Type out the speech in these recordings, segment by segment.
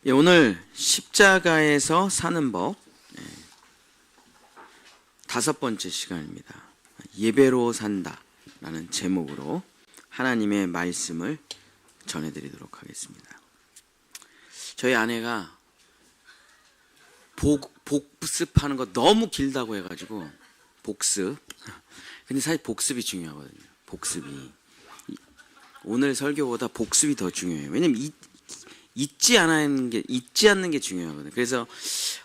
오늘 십자가에서 사는 법 5번째 시간입니다. 예배로 산다라는 제목으로 하나님의 말씀을 전해드리도록 하겠습니다. 저희 아내가 복습하는 거 너무 길다고 해가지고 복습. 근데 사실 복습이 중요하거든요. 복습이 오늘 설교보다 복습이 더 중요해요. 왜냐면 잊지 않는 게 중요하거든요. 그래서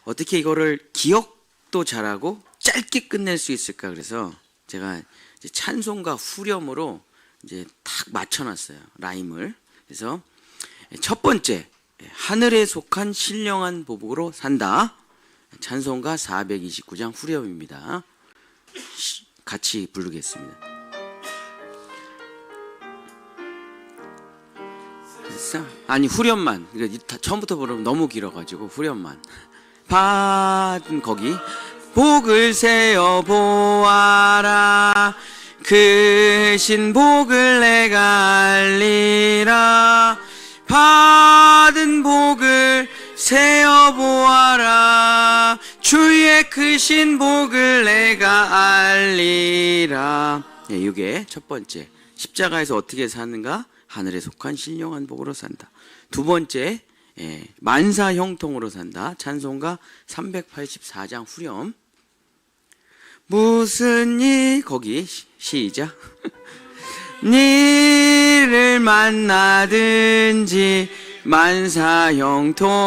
어떻게 이거를 기억도 잘하고 짧게 끝낼 수 있을까? 그래서 제가 이제 찬송과 후렴으로 이제 딱 맞춰놨어요. 라임을. 그래서 첫 번째, 하늘에 속한 신령한 보복으로 산다. 찬송가 429장 후렴입니다. 같이 부르겠습니다. 아니 후렴만. 처음부터 부르면 너무 길어가지고 후렴만. 받은 거기 복을 세어 보아라. 그 신복을 내가 알리라. 받은 복을 세어 보아라. 주의 크신 복을 내가 알리라. 이게 첫 번째. 십자가에서 어떻게 사는가? 하늘에 속한 신령한 복으로 산다. 두 번째, 만사 형통으로 산다. 찬송가 384장 후렴. 무슨 일, 거기 시작. 니를 만나든지 만사 형통하리라.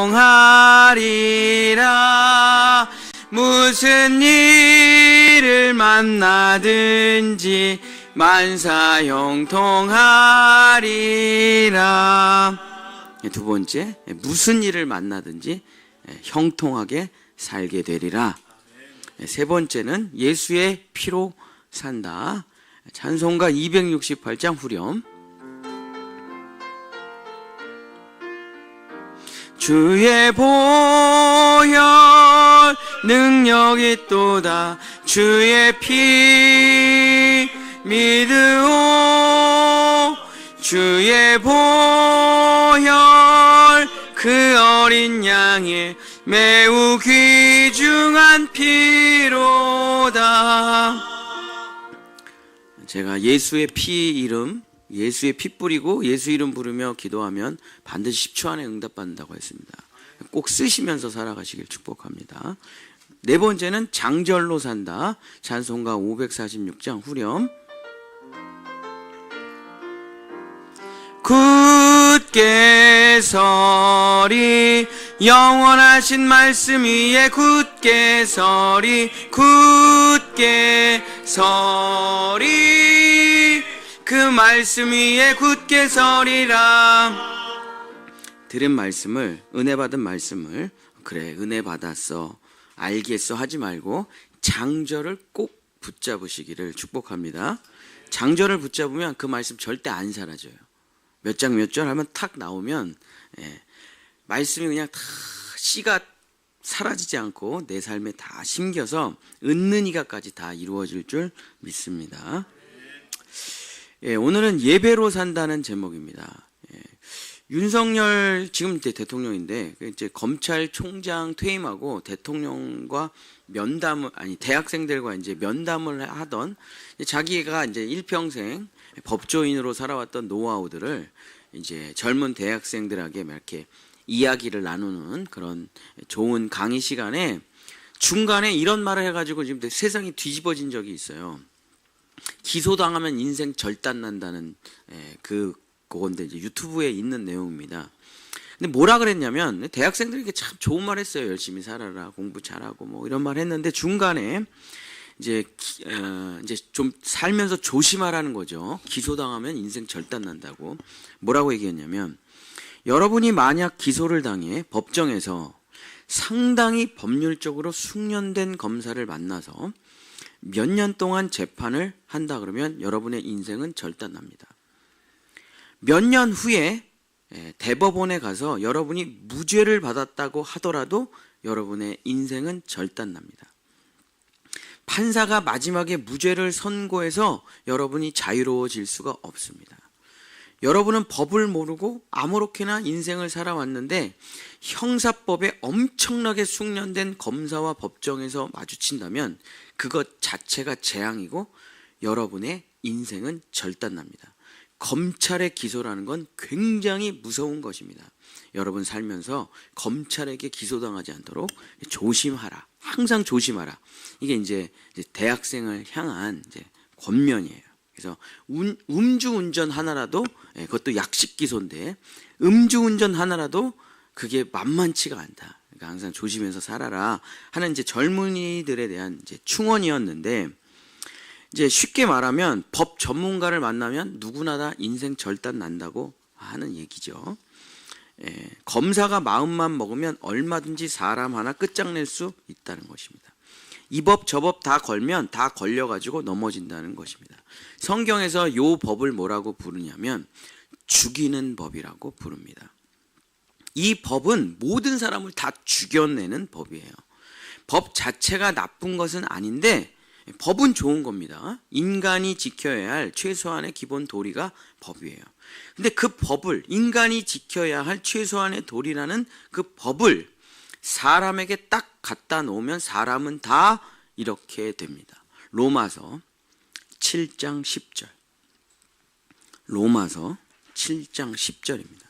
무슨 일을 만나든지 만사 형통하리라. 두 번째, 무슨 일을 만나든지 형통하게 살게 되리라. 세 번째는 예수의 피로 산다. 찬송가 268장 후렴. 주의 보혈 능력이 있도다. 주의 피 믿으오. 주의 보혈 그 어린 양의 매우 귀중한 피로다. 제가 예수의 피 뿌리고 예수 이름 부르며 기도하면 반드시 10초 안에 응답받는다고 했습니다. 꼭 쓰시면서 살아가시길 축복합니다. 네 번째는 장절로 산다. 찬송가 546장 후렴. 굳게 서리 영원하신 말씀 위에 굳게 서리. 굳게 서리 그 말씀 위에 굳게 서리라. 들은 말씀을, 은혜 받은 말씀을, 그래 은혜 받았어 알겠어 하지 말고 장절을 꼭 붙잡으시기를 축복합니다. 장절을 붙잡으면 그 말씀 절대 안 사라져요. 몇 장 몇 절 하면 탁 나오면 말씀이 그냥 다 씨가 사라지지 않고 내 삶에 다 심겨서 은는이가까지 다 이루어질 줄 믿습니다. 오늘은 예배로 산다는 제목입니다. 윤석열 지금 이제 대통령인데 이제 검찰총장 퇴임하고 대통령과 대학생들과 이제 면담을 하던, 자기가 이제 일평생 법조인으로 살아왔던 노하우들을 이제 젊은 대학생들에게 이렇게 이야기를 나누는 그런 좋은 강의 시간에 중간에 이런 말을 해가지고 지금 세상이 뒤집어진 적이 있어요. 기소당하면 인생 절단 난다는 그건데 이제 유튜브에 있는 내용입니다. 근데 뭐라 그랬냐면 대학생들에게 참 좋은 말 했어요. 열심히 살아라, 공부 잘하고 뭐 이런 말 했는데 중간에 이제 좀 살면서 조심하라는 거죠. 기소당하면 인생 절단 난다고. 뭐라고 얘기했냐면, 여러분이 만약 기소를 당해 법정에서 상당히 법률적으로 숙련된 검사를 만나서 몇 년 동안 재판을 한다 그러면 여러분의 인생은 절단 납니다. 몇 년 후에 대법원에 가서 여러분이 무죄를 받았다고 하더라도 여러분의 인생은 절단 납니다. 판사가 마지막에 무죄를 선고해서 여러분이 자유로워질 수가 없습니다. 여러분은 법을 모르고 아무렇게나 인생을 살아왔는데 형사법에 엄청나게 숙련된 검사와 법정에서 마주친다면 그것 자체가 재앙이고 여러분의 인생은 절단납니다. 검찰의 기소라는 건 굉장히 무서운 것입니다. 여러분 살면서 검찰에게 기소당하지 않도록 조심하라. 항상 조심하라. 이게 이제 대학생을 향한 이제 권면이에요. 그래서 음주운전 하나라도, 그것도 약식 기소인데 음주운전 하나라도 그게 만만치가 않다. 그러니까 항상 조심해서 살아라 하는 이제 젊은이들에 대한 이제 충언이었는데, 이제 쉽게 말하면 법 전문가를 만나면 누구나 다 인생 절단 난다고 하는 얘기죠. 검사가 마음만 먹으면 얼마든지 사람 하나 끝장낼 수 있다는 것입니다. 이 법 저 법 다 걸면 다 걸려가지고 넘어진다는 것입니다. 성경에서 요 법을 뭐라고 부르냐면 죽이는 법이라고 부릅니다. 이 법은 모든 사람을 다 죽여내는 법이에요. 법 자체가 나쁜 것은 아닌데 법은 좋은 겁니다. 인간이 지켜야 할 최소한의 기본 도리가 법이에요. 근데 그 법을, 인간이 지켜야 할 최소한의 도리라는 그 법을 사람에게 딱 갖다 놓으면 사람은 다 이렇게 됩니다. 로마서 7장 10절. 로마서 7장 10절입니다.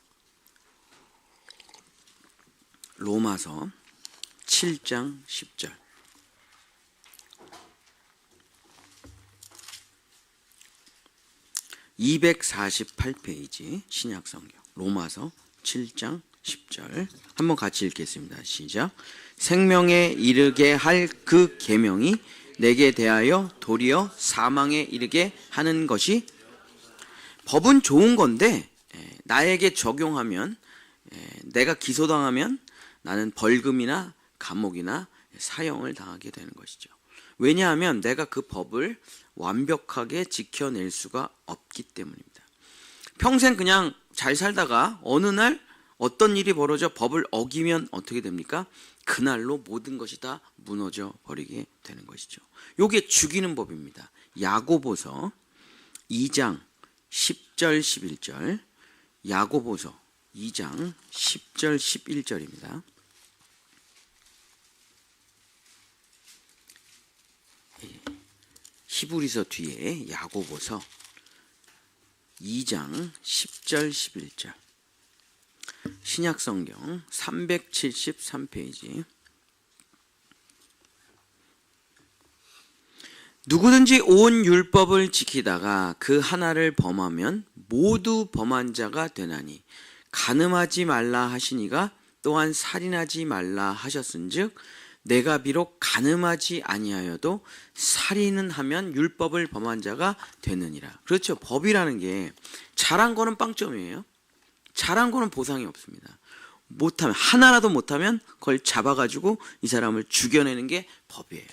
로마서 7장 10절. (248페이지) 신약성경 로마서 7장 10절 한번 같이 읽겠습니다. 시작. 생명에 이르게 할 그 계명이 내게 대하여 도리어 사망에 이르게 하는 것이, 법은 좋은 건데 나에게 적용하면, 내가 기소당하면 나는 벌금이나 감옥이나 사형을 당하게 되는 것이죠. 왜냐하면 내가 그 법을 완벽하게 지켜낼 수가 없기 때문입니다. 평생 그냥 잘 살다가 어느 날 어떤 일이 벌어져 법을 어기면 어떻게 됩니까? 그날로 모든 것이 다 무너져 버리게 되는 것이죠. 이게 죽이는 법입니다. 야고보서 2장 10절 11절, 야고보서 2장 10절 11절입니다. 히브리서 뒤에 야고보서 2장 10절 11절, 신약성경 373페이지. 누구든지 온 율법을 지키다가 그 하나를 범하면 모두 범한 자가 되나니 간음하지 말라 하시니가 또한 살인하지 말라 하셨은즉 내가 비록 간음하지 아니하여도 살인은 하면 율법을 범한 자가 되느니라. 그렇죠. 법이라는 게 잘한 거는 빵점이에요. 잘한 거는 보상이 없습니다. 못하면, 하나라도 못하면 그걸 잡아가지고 이 사람을 죽여내는 게 법이에요.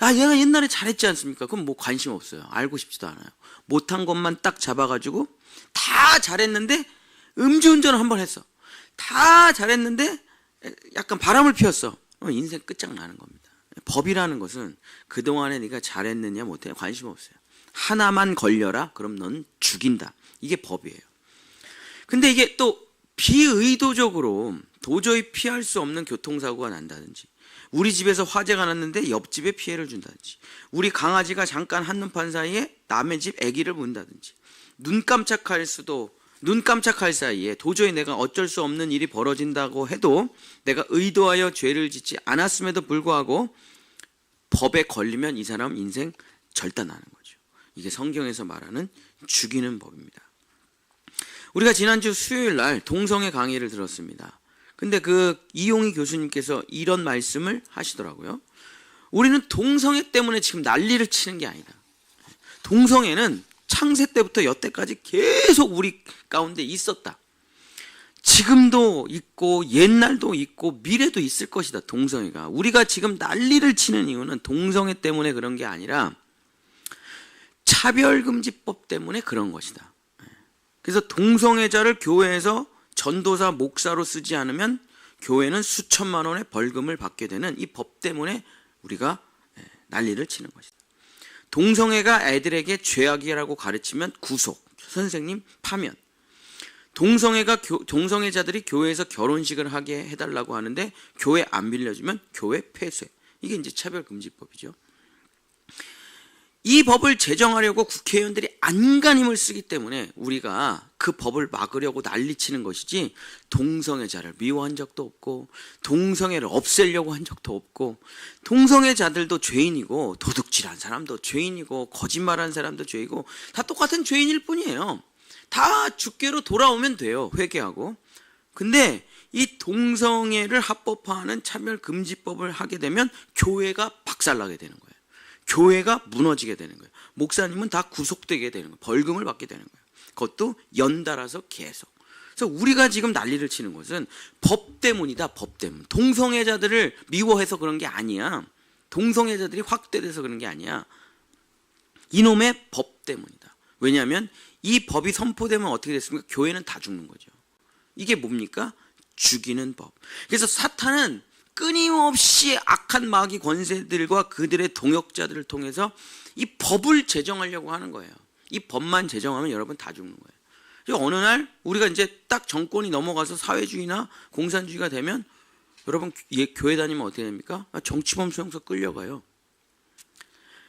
아, 얘가 옛날에 잘했지 않습니까? 그럼 뭐 관심 없어요. 알고 싶지도 않아요. 못한 것만 딱 잡아가지고 다 잘했는데 음주운전을 한번 했어. 다 잘했는데 약간 바람을 피웠어. 인생 끝장나는 겁니다. 법이라는 것은 그동안에 네가 잘했느냐 못했느냐 관심 없어요. 하나만 걸려라, 그럼 넌 죽인다. 이게 법이에요. 근데 이게 또 비의도적으로 도저히 피할 수 없는 교통사고가 난다든지, 우리 집에서 화재가 났는데 옆집에 피해를 준다든지, 우리 강아지가 잠깐 한눈판 사이에 남의 집 아기를 문다든지, 눈 깜짝할 사이에 도저히 내가 어쩔 수 없는 일이 벌어진다고 해도 내가 의도하여 죄를 짓지 않았음에도 불구하고 법에 걸리면 이 사람 인생 절단나는 거죠. 이게 성경에서 말하는 죽이는 법입니다. 우리가 지난주 수요일 날 동성애 강의를 들었습니다. 근데 그 이용희 교수님께서 이런 말씀을 하시더라고요. 우리는 동성애 때문에 지금 난리를 치는 게 아니다. 동성애는 창세 때부터 여태까지 계속 우리 가운데 있었다. 지금도 있고 옛날도 있고 미래도 있을 것이다. 동성애가. 우리가 지금 난리를 치는 이유는 동성애 때문에 그런 게 아니라 차별금지법 때문에 그런 것이다. 그래서 동성애자를 교회에서 전도사, 목사로 쓰지 않으면 교회는 수천만 원의 벌금을 받게 되는 이 법 때문에 우리가 난리를 치는 것이다. 동성애가 애들에게 죄악이라고 가르치면 구속, 선생님 파면, 동성애자들이 교회에서 결혼식을 하게 해달라고 하는데 교회 안 빌려주면 교회 폐쇄. 이게 이제 차별금지법이죠. 이 법을 제정하려고 국회의원들이 안간힘을 쓰기 때문에 우리가 그 법을 막으려고 난리치는 것이지, 동성애자를 미워한 적도 없고 동성애를 없애려고 한 적도 없고, 동성애자들도 죄인이고 도둑질한 사람도 죄인이고 거짓말한 사람도 죄이고 다 똑같은 죄인일 뿐이에요. 다 주께로 돌아오면 돼요, 회개하고. 근데 이 동성애를 합법화하는 차별금지법을 하게 되면 교회가 박살나게 되는 거예요. 교회가 무너지게 되는 거예요. 목사님은 다 구속되게 되는 거예요. 벌금을 받게 되는 거예요. 그것도 연달아서 계속. 그래서 우리가 지금 난리를 치는 것은 법 때문이다. 법 때문. 동성애자들을 미워해서 그런 게 아니야. 동성애자들이 확대돼서 그런 게 아니야. 이놈의 법 때문이다. 왜냐하면 이 법이 선포되면 어떻게 됐습니까? 교회는 다 죽는 거죠. 이게 뭡니까? 죽이는 법. 그래서 사탄은 끊임없이 악한 마귀 권세들과 그들의 동역자들을 통해서 이 법을 제정하려고 하는 거예요. 이 법만 제정하면 여러분 다 죽는 거예요. 어느 날 우리가 이제 딱 정권이 넘어가서 사회주의나 공산주의가 되면 여러분 교회 다니면 어떻게 됩니까? 정치범 수용소 끌려가요.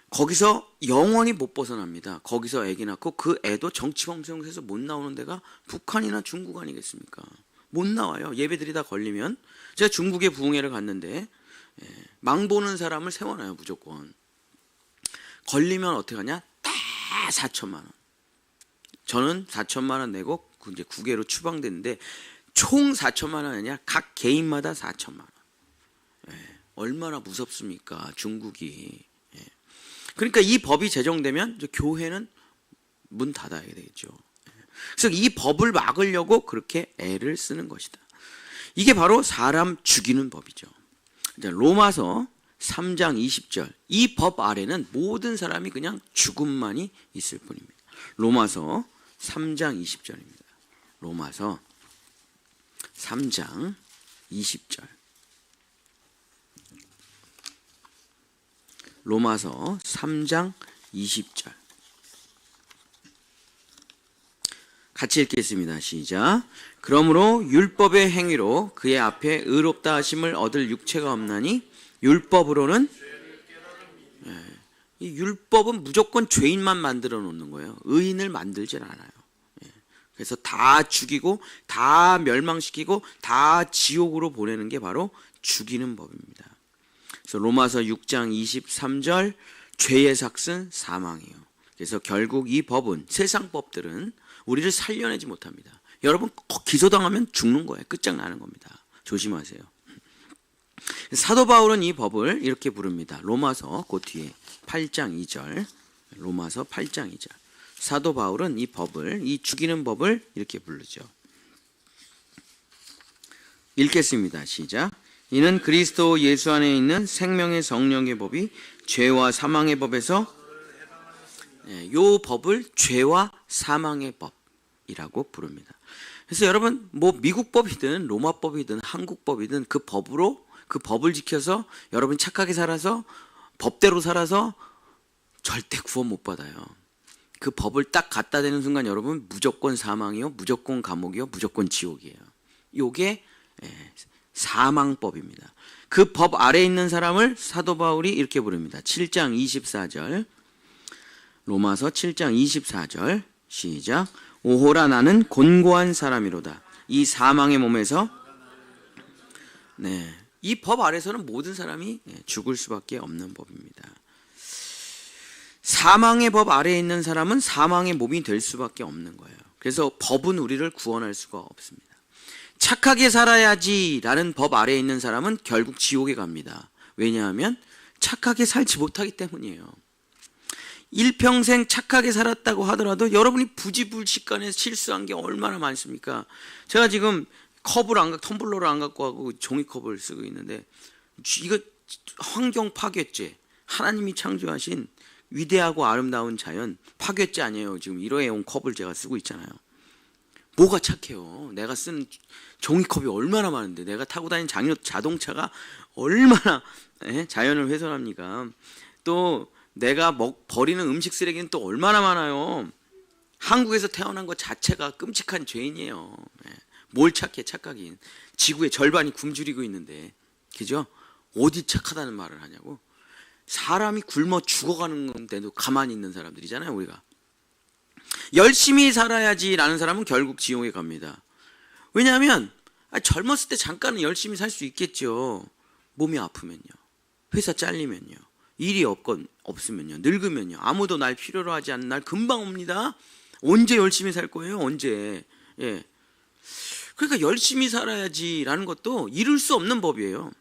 거기서 영원히 못 벗어납니다. 거기서 애기 낳고 그 애도 정치범 수용소에서 못 나오는 데가 북한이나 중국 아니겠습니까? 못 나와요. 예배드리다 걸리면. 제가 중국에 부흥회를 갔는데 망 보는 사람을 세워놔요. 무조건. 걸리면 어떻게 하냐? 다 4천만 원. 저는 4천만 원 내고 이제 국외로 추방됐는데 총 4천만 원 아니야. 각 개인마다 4천만 원. 얼마나 무섭습니까? 중국이. 그러니까 이 법이 제정되면 교회는 문 닫아야 되겠죠. 그래서 이 법을 막으려고 그렇게 애를 쓰는 것이다. 이게 바로 사람 죽이는 법이죠. 로마서 3장 20절. 이 법 아래는 모든 사람이 그냥 죽음만이 있을 뿐입니다. 로마서 3장 20절입니다. 로마서 3장 20절. 로마서 3장 20절. 같이 읽겠습니다. 시작. 그러므로 율법의 행위로 그의 앞에 의롭다 하심을 얻을 육체가 없나니 율법으로는, 이 율법은 무조건 죄인만 만들어 놓는 거예요. 의인을 만들질 않아요. 그래서 다 죽이고 다 멸망시키고 다 지옥으로 보내는 게 바로 죽이는 법입니다. 그래서 로마서 6장 23절, 죄의 삭은 사망이에요. 그래서 결국 이 법은, 세상 법들은 우리를 살려내지 못합니다. 여러분 기소당하면 죽는 거예요. 끝장나는 겁니다. 조심하세요. 사도 바울은 이 법을 이렇게 부릅니다. 로마서 그 뒤에 8장 2절. 로마서 8장 2절. 사도 바울은 이 법을, 이 죽이는 법을 이렇게 부르죠. 읽겠습니다. 시작. 이는 그리스도 예수 안에 있는 생명의 성령의 법이 죄와 사망의 법에서, 요 법을 죄와 사망의 법이라고 부릅니다. 그래서 여러분 미국 법이든 로마 법이든 한국 법이든 그 법을 지켜서 여러분 착하게 살아서 법대로 살아서 절대 구원 못 받아요. 그 법을 딱 갖다 대는 순간 여러분 무조건 사망이요, 무조건 감옥이요, 무조건 지옥이에요. 요게 사망법입니다. 그 법 아래에 있는 사람을 사도 바울이 이렇게 부릅니다. 7장 24절. 로마서 7장 24절. 시작. 오호라 나는 곤고한 사람이로다. 이 사망의 몸에서, 이 법 아래서는 모든 사람이 죽을 수밖에 없는 법입니다. 사망의 법 아래에 있는 사람은 사망의 몸이 될 수밖에 없는 거예요. 그래서 법은 우리를 구원할 수가 없습니다. 착하게 살아야지라는 법 아래에 있는 사람은 결국 지옥에 갑니다. 왜냐하면 착하게 살지 못하기 때문이에요. 일평생 착하게 살았다고 하더라도 여러분이 부지불식간에 실수한 게 얼마나 많습니까? 제가 지금 텀블러를 안 갖고 가고 종이컵을 쓰고 있는데, 이거 환경 파괴죄, 하나님이 창조하신 위대하고 아름다운 자연 파괴죄 아니에요. 지금 일회용 컵을 제가 쓰고 있잖아요. 뭐가 착해요? 내가 쓴 종이컵이 얼마나 많은데, 내가 타고 다니는 자동차가 얼마나 자연을 훼손합니까? 또 내가 버리는 음식 쓰레기는 또 얼마나 많아요. 한국에서 태어난 것 자체가 끔찍한 죄인이에요. 예. 뭘 착해, 착각인. 지구의 절반이 굶주리고 있는데, 그죠? 어디 착하다는 말을 하냐고. 사람이 굶어 죽어가는 건데도 가만히 있는 사람들이잖아요, 우리가. 열심히 살아야지라는 사람은 결국 지옥에 갑니다. 왜냐하면 젊었을 때 잠깐은 열심히 살 수 있겠죠. 몸이 아프면요, 회사 잘리면요, 일이 없으면요, 늙으면요, 아무도 날 필요로 하지 않는 날 금방 옵니다. 언제 열심히 살 거예요? 언제? 예. 그러니까 열심히 살아야지라는 것도 이룰 수 없는 법이에요.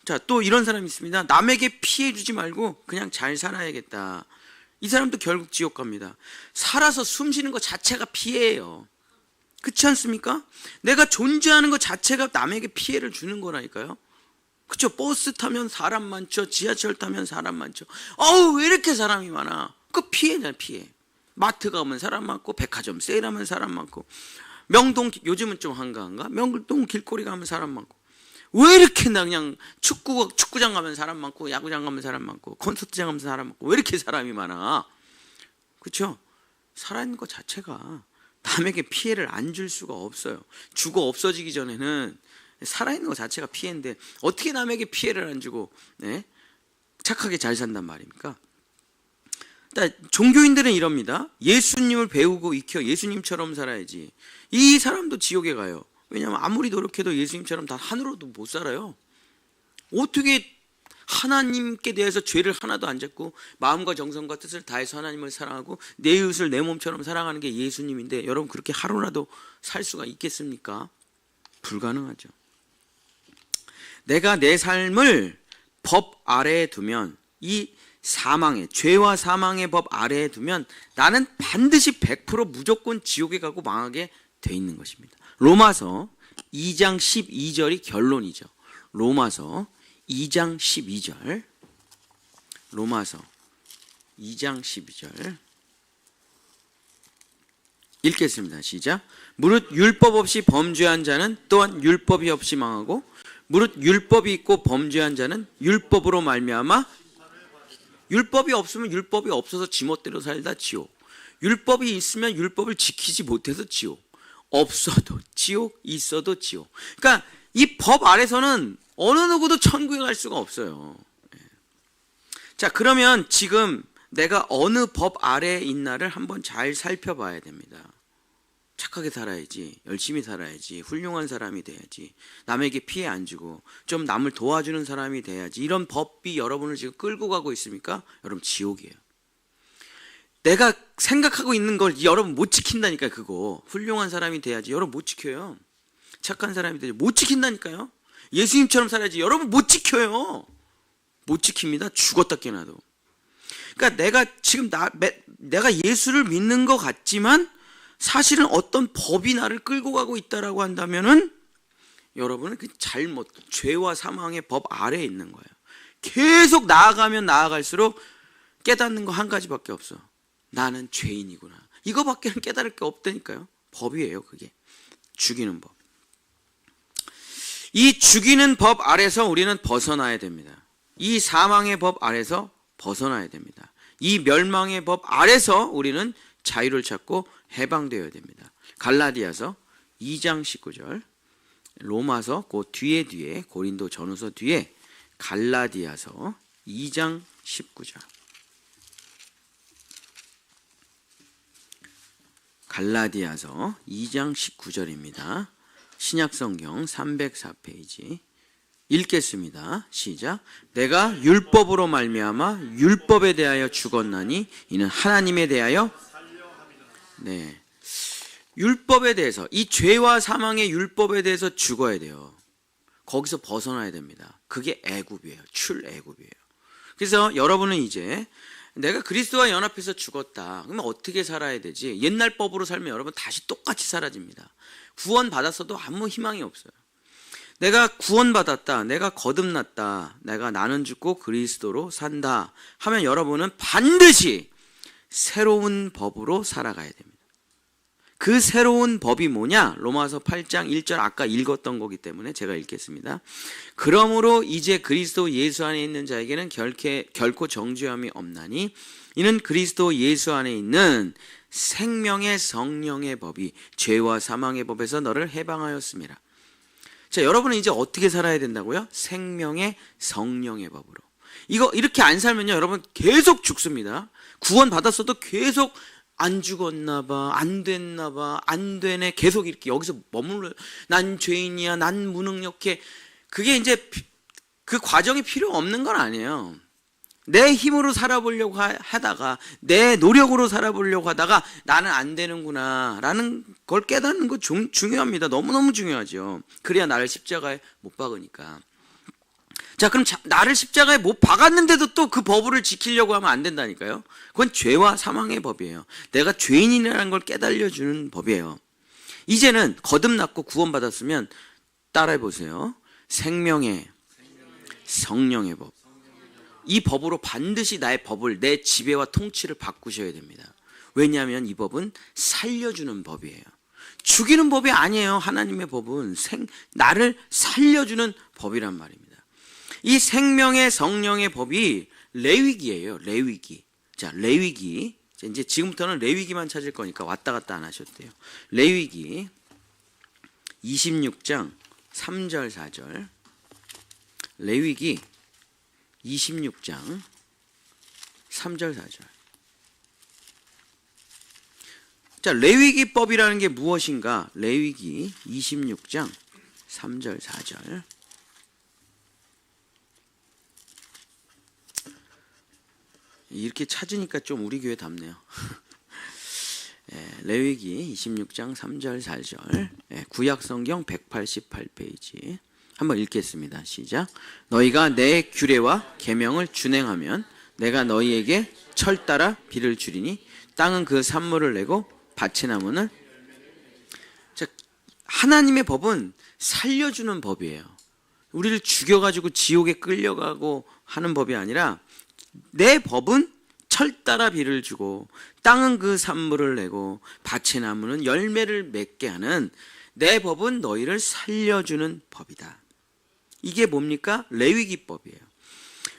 자, 또 이런 사람이 있습니다. 남에게 피해 주지 말고 그냥 잘 살아야겠다. 이 사람도 결국 지옥 갑니다. 살아서 숨 쉬는 것 자체가 피해예요. 그렇지 않습니까? 내가 존재하는 것 자체가 남에게 피해를 주는 거라니까요. 그렇죠? 버스 타면 사람 많죠. 지하철 타면 사람 많죠. 어우, 왜 이렇게 사람이 많아? 그 피해잖아요, 피해. 마트 가면 사람 많고, 백화점 세일하면 사람 많고, 명동, 요즘은 좀 한가한가? 명동 길거리 가면 사람 많고. 왜 이렇게 나 그냥 축구장 가면 사람 많고, 야구장 가면 사람 많고, 콘서트장 가면 사람 많고, 왜 이렇게 사람이 많아? 그렇죠? 살아있는 것 자체가 남에게 피해를 안 줄 수가 없어요. 죽어 없어지기 전에는 살아있는 것 자체가 피해인데 어떻게 남에게 피해를 안 주고 착하게 잘 산단 말입니까? 종교인들은 이럽니다. 예수님을 배우고 익혀 예수님처럼 살아야지. 이 사람도 지옥에 가요. 왜냐하면 아무리 노력해도 예수님처럼 다 하늘로도 못 살아요. 어떻게 하나님께 대해서 죄를 하나도 안 짓고 마음과 정성과 뜻을 다해서 하나님을 사랑하고 내 이웃을 내 몸처럼 사랑하는 게 예수님인데 여러분 그렇게 하루라도 살 수가 있겠습니까? 불가능하죠. 내가 내 삶을 법 아래에 두면, 이 사망의, 죄와 사망의 법 아래에 두면 나는 반드시 100% 무조건 지옥에 가고 망하게 돼 있는 것입니다. 로마서 2장 12절이 결론이죠. 로마서 2장 12절. 로마서 2장 12절 읽겠습니다. 시작. 무릇 율법 없이 범죄한 자는 또한 율법이 없이 망하고 무릇 율법이 있고 범죄한 자는 율법으로 말미암아, 율법이 없으면 율법이 없어서 지멋대로 살다 지옥, 율법이 있으면 율법을 지키지 못해서 지옥, 없어도 지옥, 있어도 지옥. 그러니까 이 법 아래서는 어느 누구도 천국에 갈 수가 없어요. 자, 그러면 지금 내가 어느 법 아래에 있나를 한번 잘 살펴봐야 됩니다. 착하게 살아야지, 열심히 살아야지, 훌륭한 사람이 돼야지, 남에게 피해 안 주고 좀 남을 도와주는 사람이 돼야지. 이런 법이 여러분을 지금 끌고 가고 있습니까? 여러분 지옥이에요. 내가 생각하고 있는 걸 여러분 못 지킨다니까요. 그거 훌륭한 사람이 돼야지, 여러분 못 지켜요. 착한 사람이 돼야지, 못 지킨다니까요. 예수님처럼 살아야지, 여러분 못 지켜요. 못 지킵니다. 죽었다 깨나도. 그러니까 내가 지금 내가 예수를 믿는 것 같지만 사실은 어떤 법이 나를 끌고 가고 있다라고 한다면은 여러분은 그 잘못, 죄와 사망의 법 아래에 있는 거예요. 계속 나아가면 나아갈수록 깨닫는 거 한 가지밖에 없어. 나는 죄인이구나. 이거밖에 깨달을 게 없다니까요. 법이에요, 그게. 죽이는 법. 이 죽이는 법 아래서 우리는 벗어나야 됩니다. 이 사망의 법 아래서 벗어나야 됩니다. 이 멸망의 법 아래서 우리는 자유를 찾고 해방되어야 됩니다. 갈라디아서 2장 19절, 로마서 그 뒤에 고린도 전후서 뒤에 갈라디아서 2장 19절. 갈라디아서 2장 19절입니다. 신약성경 304페이지 읽겠습니다. 시작. 내가 율법으로 말미암아 율법에 대하여 죽었나니 이는 하나님에 대하여, 네, 율법에 대해서, 이 죄와 사망의 율법에 대해서 죽어야 돼요. 거기서 벗어나야 됩니다. 그게 애굽이에요. 출애굽이에요. 그래서 여러분은 이제 내가 그리스도와 연합해서 죽었다. 그러면 어떻게 살아야 되지? 옛날 법으로 살면 여러분 다시 똑같이 사라집니다. 구원 받았어도 아무 희망이 없어요. 내가 구원받았다, 내가 거듭났다, 내가 나는 죽고 그리스도로 산다 하면 여러분은 반드시 새로운 법으로 살아가야 됩니다. 그 새로운 법이 뭐냐? 로마서 8장 1절 아까 읽었던 거기 때문에 제가 읽겠습니다. 그러므로 이제 그리스도 예수 안에 있는 자에게는 결코 정죄함이 없나니 이는 그리스도 예수 안에 있는 생명의 성령의 법이 죄와 사망의 법에서 너를 해방하였습니다. 자, 여러분은 이제 어떻게 살아야 된다고요? 생명의 성령의 법으로. 이거 이렇게 안 살면요, 여러분 계속 죽습니다. 구원 받았어도 계속 안 죽었나 봐, 안 됐나 봐, 안 되네, 계속 이렇게 여기서 머물러. 난 죄인이야, 난 무능력해. 그게 이제 그 과정이 필요 없는 건 아니에요. 내 힘으로 살아보려고 하다가, 내 노력으로 살아보려고 하다가 나는 안 되는구나 라는 걸 깨닫는 거 중요합니다. 너무너무 중요하죠. 그래야 나를 십자가에 못 박으니까. 자, 그럼 나를 십자가에 못 박았는데도 또 그 법을 지키려고 하면 안 된다니까요. 그건 죄와 사망의 법이에요. 내가 죄인이라는 걸 깨달려주는 법이에요. 이제는 거듭났고 구원받았으면 따라해보세요. 생명의 성령의 법. 이 법으로 반드시 나의 법을, 내 지배와 통치를 바꾸셔야 됩니다. 왜냐하면 이 법은 살려주는 법이에요. 죽이는 법이 아니에요. 하나님의 법은 나를 살려주는 법이란 말입니다. 이 생명의 성령의 법이 레위기예요. 레위기. 자, 레위기. 이제 지금부터는 레위기만 찾을 거니까 왔다 갔다 안 하셔도 돼요. 레위기 26장 3절 4절. 레위기 26장 3절 4절. 자, 레위기법이라는 게 무엇인가? 레위기 26장 3절 4절. 이렇게 찾으니까 좀 우리 교회 답네요. 레위기 26장 3절 4절. 구약성경 188페이지. 한번 읽겠습니다. 시작. 너희가 내 규례와 계명을 준행하면 내가 너희에게 철 따라 비를 주리니 땅은 그 산물을 내고 밭의 나무는. 자, 하나님의 법은 살려주는 법이에요. 우리를 죽여가지고 지옥에 끌려가고 하는 법이 아니라, 내 법은 철 따라 비를 주고 땅은 그 산물을 내고 밭의 나무는 열매를 맺게 하는, 내 법은 너희를 살려주는 법이다. 이게 뭡니까? 레위기법이에요.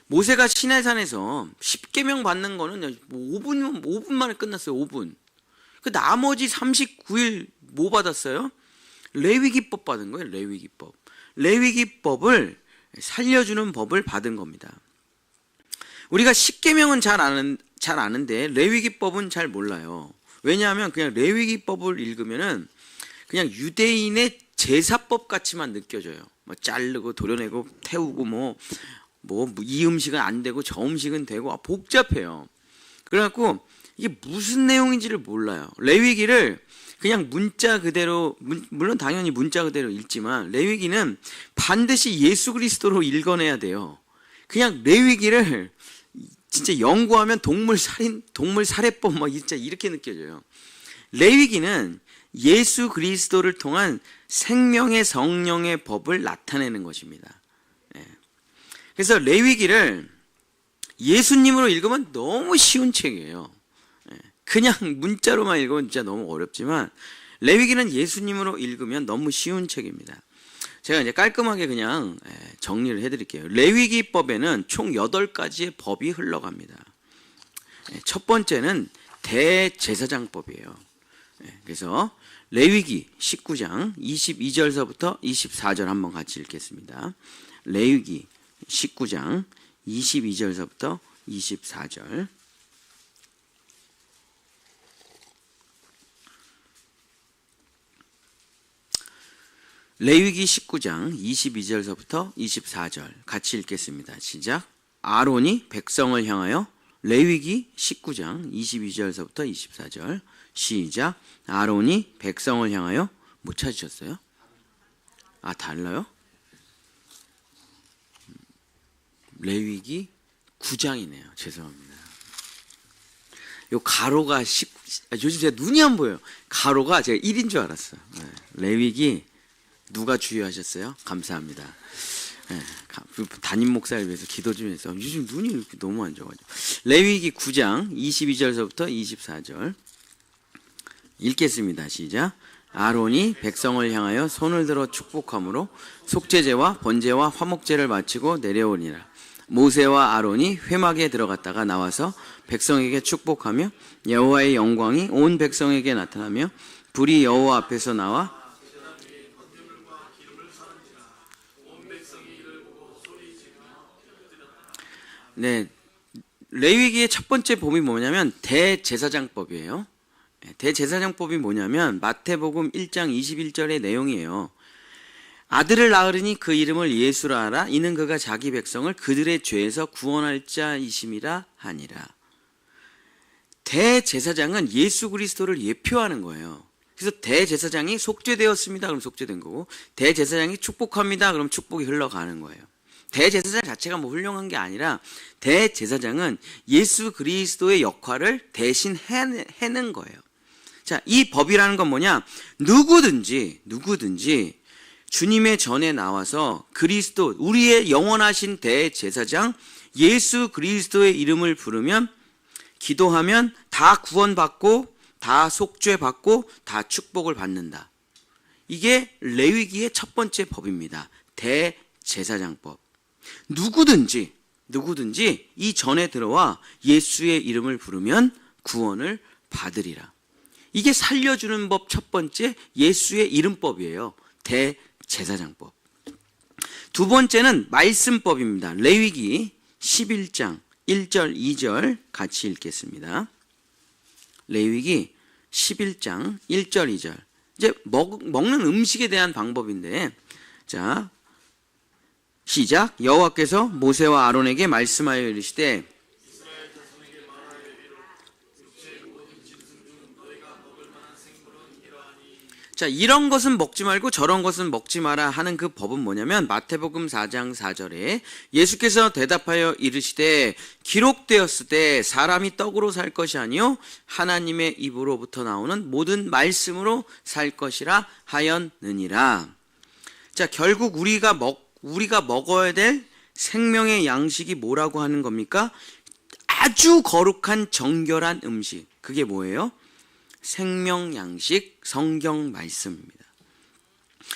모세가 시내산에서 10계명 받는 거는 5분 만에 끝났어요. 5분. 그 나머지 39일 뭐 받았어요? 레위기법 받은 거예요. 레위기법. 레위기법을 살려주는 법을 받은 겁니다. 우리가 10계명은 잘 아는데 레위기법은 잘 몰라요. 왜냐하면 그냥 레위기법을 읽으면은 그냥 유대인의 제사법 같이만 느껴져요. 뭐 자르고 도려내고 태우고 뭐 이 음식은 안 되고 저 음식은 되고, 복잡해요. 그래갖고 이게 무슨 내용인지를 몰라요. 레위기를 그냥 문자 그대로, 물론 당연히 문자 그대로 읽지만 레위기는 반드시 예수 그리스도로 읽어내야 돼요. 그냥 레위기를 진짜 연구하면 동물 살해법 진짜 이렇게 느껴져요. 레위기는 예수 그리스도를 통한 생명의 성령의 법을 나타내는 것입니다. 그래서 레위기를 예수님으로 읽으면 너무 쉬운 책이에요. 그냥 문자로만 읽으면 진짜 너무 어렵지만 레위기는 예수님으로 읽으면 너무 쉬운 책입니다. 제가 이제 깔끔하게 그냥 정리를 해드릴게요. 레위기법에는 총 8가지의 법이 흘러갑니다. 첫 번째는 대제사장법이에요. 그래서 레위기 19장 22절서부터 24절 한번 같이 읽겠습니다. 레위기 19장 22절서부터 24절. 레위기 19장 22절서부터 24절 같이 읽겠습니다. 시작. 아론이 백성을 향하여, 레위기 19장 22절서부터 24절. 시작. 아론이 백성을 향하여. 못 찾으셨어요? 달라요? 레위기 9장이네요. 죄송합니다. 요 가로가 요즘 제가 눈이 안 보여요. 가로가 제가 1인 줄 알았어요. 레위기 누가 주의하셨어요? 감사합니다. 담임 목사를 위해서 기도 좀 해서. 요즘 눈이 이렇게 너무 안 좋아가지고. 레위기 9장 22절서부터 24절. 읽겠습니다. 시작. 아론이 백성을 향하여 손을 들어 축복함으로 속죄제와 번제와 화목제를 마치고 내려오니라. 모세와 아론이 회막에 들어갔다가 나와서 백성에게 축복하며 여호와의 영광이 온 백성에게 나타나며 불이 여호와 앞에서 나와 네, 레위기의 첫 번째 법이 뭐냐면 대제사장법이에요. 대제사장법이 뭐냐면 마태복음 1장 21절의 내용이에요. 아들을 낳으리니 그 이름을 예수라 하라. 이는 그가 자기 백성을 그들의 죄에서 구원할 자이심이라 하니라. 대제사장은 예수 그리스도를 예표하는 거예요. 그래서 대제사장이 속죄되었습니다. 그럼 속죄된 거고, 대제사장이 축복합니다. 그럼 축복이 흘러가는 거예요. 대제사장 자체가 뭐 훌륭한 게 아니라 대제사장은 예수 그리스도의 역할을 대신 해낸 거예요. 자, 이 법이라는 건 뭐냐? 누구든지 주님의 전에 나와서 그리스도, 우리의 영원하신 대제사장 예수 그리스도의 이름을 부르면, 기도하면 다 구원받고 다 속죄받고 다 축복을 받는다. 이게 레위기의 첫 번째 법입니다. 대제사장법. 누구든지 이 전에 들어와 예수의 이름을 부르면 구원을 받으리라. 이게 살려주는 법 첫 번째 예수의 이름법이에요. 대제사장법. 두 번째는 말씀법입니다. 레위기 11장 1절 2절 같이 읽겠습니다. 레위기 11장 1절 2절. 이제 먹는 음식에 대한 방법인데, 자, 시작. 여호와께서 모세와 아론에게 말씀하여 이르시되 자, 이런 것은 먹지 말고 저런 것은 먹지 마라 하는 그 법은 뭐냐면 마태복음 4장 4절에 예수께서 대답하여 이르시되 기록되었을 때 사람이 떡으로 살 것이 아니요 하나님의 입으로부터 나오는 모든 말씀으로 살 것이라 하였느니라. 자, 결국 우리가 먹어야 될 생명의 양식이 뭐라고 하는 겁니까? 아주 거룩한 정결한 음식. 그게 뭐예요? 생명 양식, 성경 말씀입니다.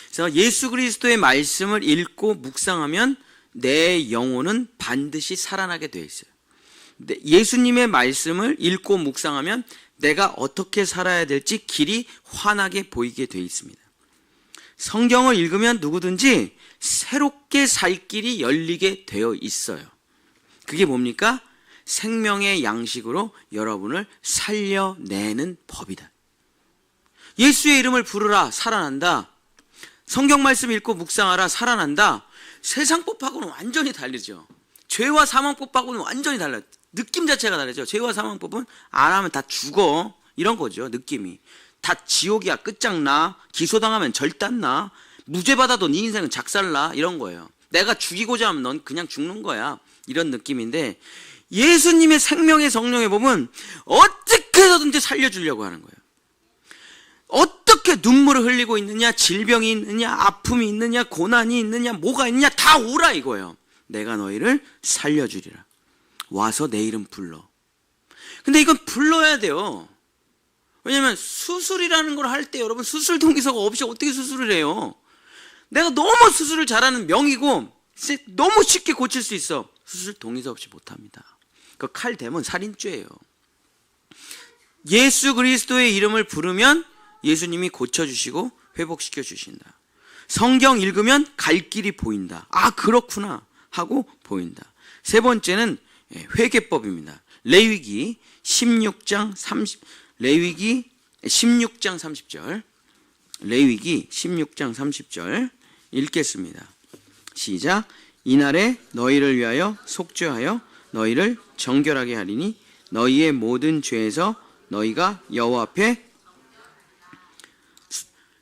그래서 예수 그리스도의 말씀을 읽고 묵상하면 내 영혼은 반드시 살아나게 되어 있어요. 예수님의 말씀을 읽고 묵상하면 내가 어떻게 살아야 될지 길이 환하게 보이게 되어 있습니다. 성경을 읽으면 누구든지 새롭게 살 길이 열리게 되어 있어요. 그게 뭡니까? 생명의 양식으로 여러분을 살려내는 법이다. 예수의 이름을 부르라, 살아난다. 성경 말씀 읽고 묵상하라, 살아난다. 세상 법하고는 완전히 다르죠. 죄와 사망법하고는 완전히 달라요. 느낌 자체가 다르죠. 죄와 사망법은 안 하면 다 죽어, 이런 거죠. 느낌이 다 지옥이야, 끝장나, 기소당하면 절단나, 무죄 받아도 네 인생은 작살나, 이런 거예요. 내가 죽이고자 하면 넌 그냥 죽는 거야, 이런 느낌인데, 예수님의 생명의 성령의 법은 어떻게 해서든지 살려주려고 하는 거예요. 어떻게 눈물을 흘리고 있느냐, 질병이 있느냐, 아픔이 있느냐, 고난이 있느냐, 뭐가 있느냐, 다 오라 이거예요. 내가 너희를 살려주리라. 와서 내 이름 불러. 근데 이건 불러야 돼요. 왜냐면 수술이라는 걸 할 때 여러분 수술 동의서가 없이 어떻게 수술을 해요? 내가 너무 수술을 잘하는 명이고 너무 쉽게 고칠 수 있어. 수술 동의서 없이 못합니다. 그 칼 대면 살인죄예요. 예수 그리스도의 이름을 부르면 예수님이 고쳐주시고 회복시켜 주신다. 성경 읽으면 갈 길이 보인다. 아, 그렇구나 하고 보인다. 세 번째는 회개법입니다. 레위기 16장 30절. 레위기 16장 30절 읽겠습니다. 시작. 이날에 너희를 위하여 속죄하여 너희를 정결하게 하리니 너희의 모든 죄에서 너희가 여호와 앞에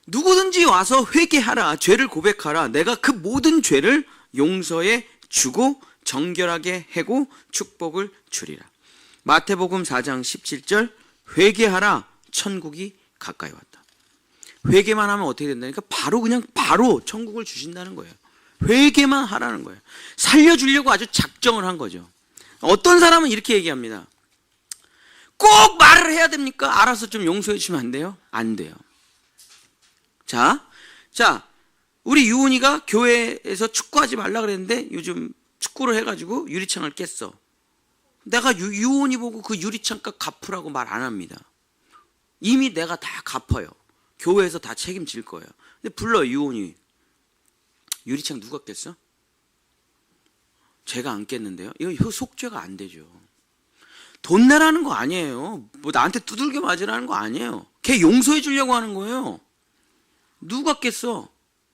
누구든지 와서 회개하라, 죄를 고백하라. 내가 그 모든 죄를 용서해 주고 정결하게 해고 축복을 주리라. 마태복음 4장 17절 회개하라, 천국이 가까이 왔다. 회개만 하면 어떻게 된다니까? 바로 천국을 주신다는 거예요. 회개만 하라는 거예요. 살려주려고 아주 작정을 한 거죠. 어떤 사람은 이렇게 얘기합니다. 꼭 말을 해야 됩니까? 알아서 좀 용서해 주시면 안 돼요? 안 돼요. 자, 우리 유은이가 교회에서 축구하지 말라 그랬는데 요즘 축구를 해가지고 유리창을 깼어. 내가 유은이 보고 그 유리창값 갚으라고 말 안 합니다. 이미 내가 다 갚아요. 교회에서 다 책임질 거예요. 근데 불러 유은이. 유리창 누가 깼어? 제가 안 깼는데요. 이거 속죄가 안 되죠. 돈 내라는 거 아니에요. 뭐 나한테 두들겨 맞으라는 거 아니에요. 걔 용서해 주려고 하는 거예요. 누가 깼어?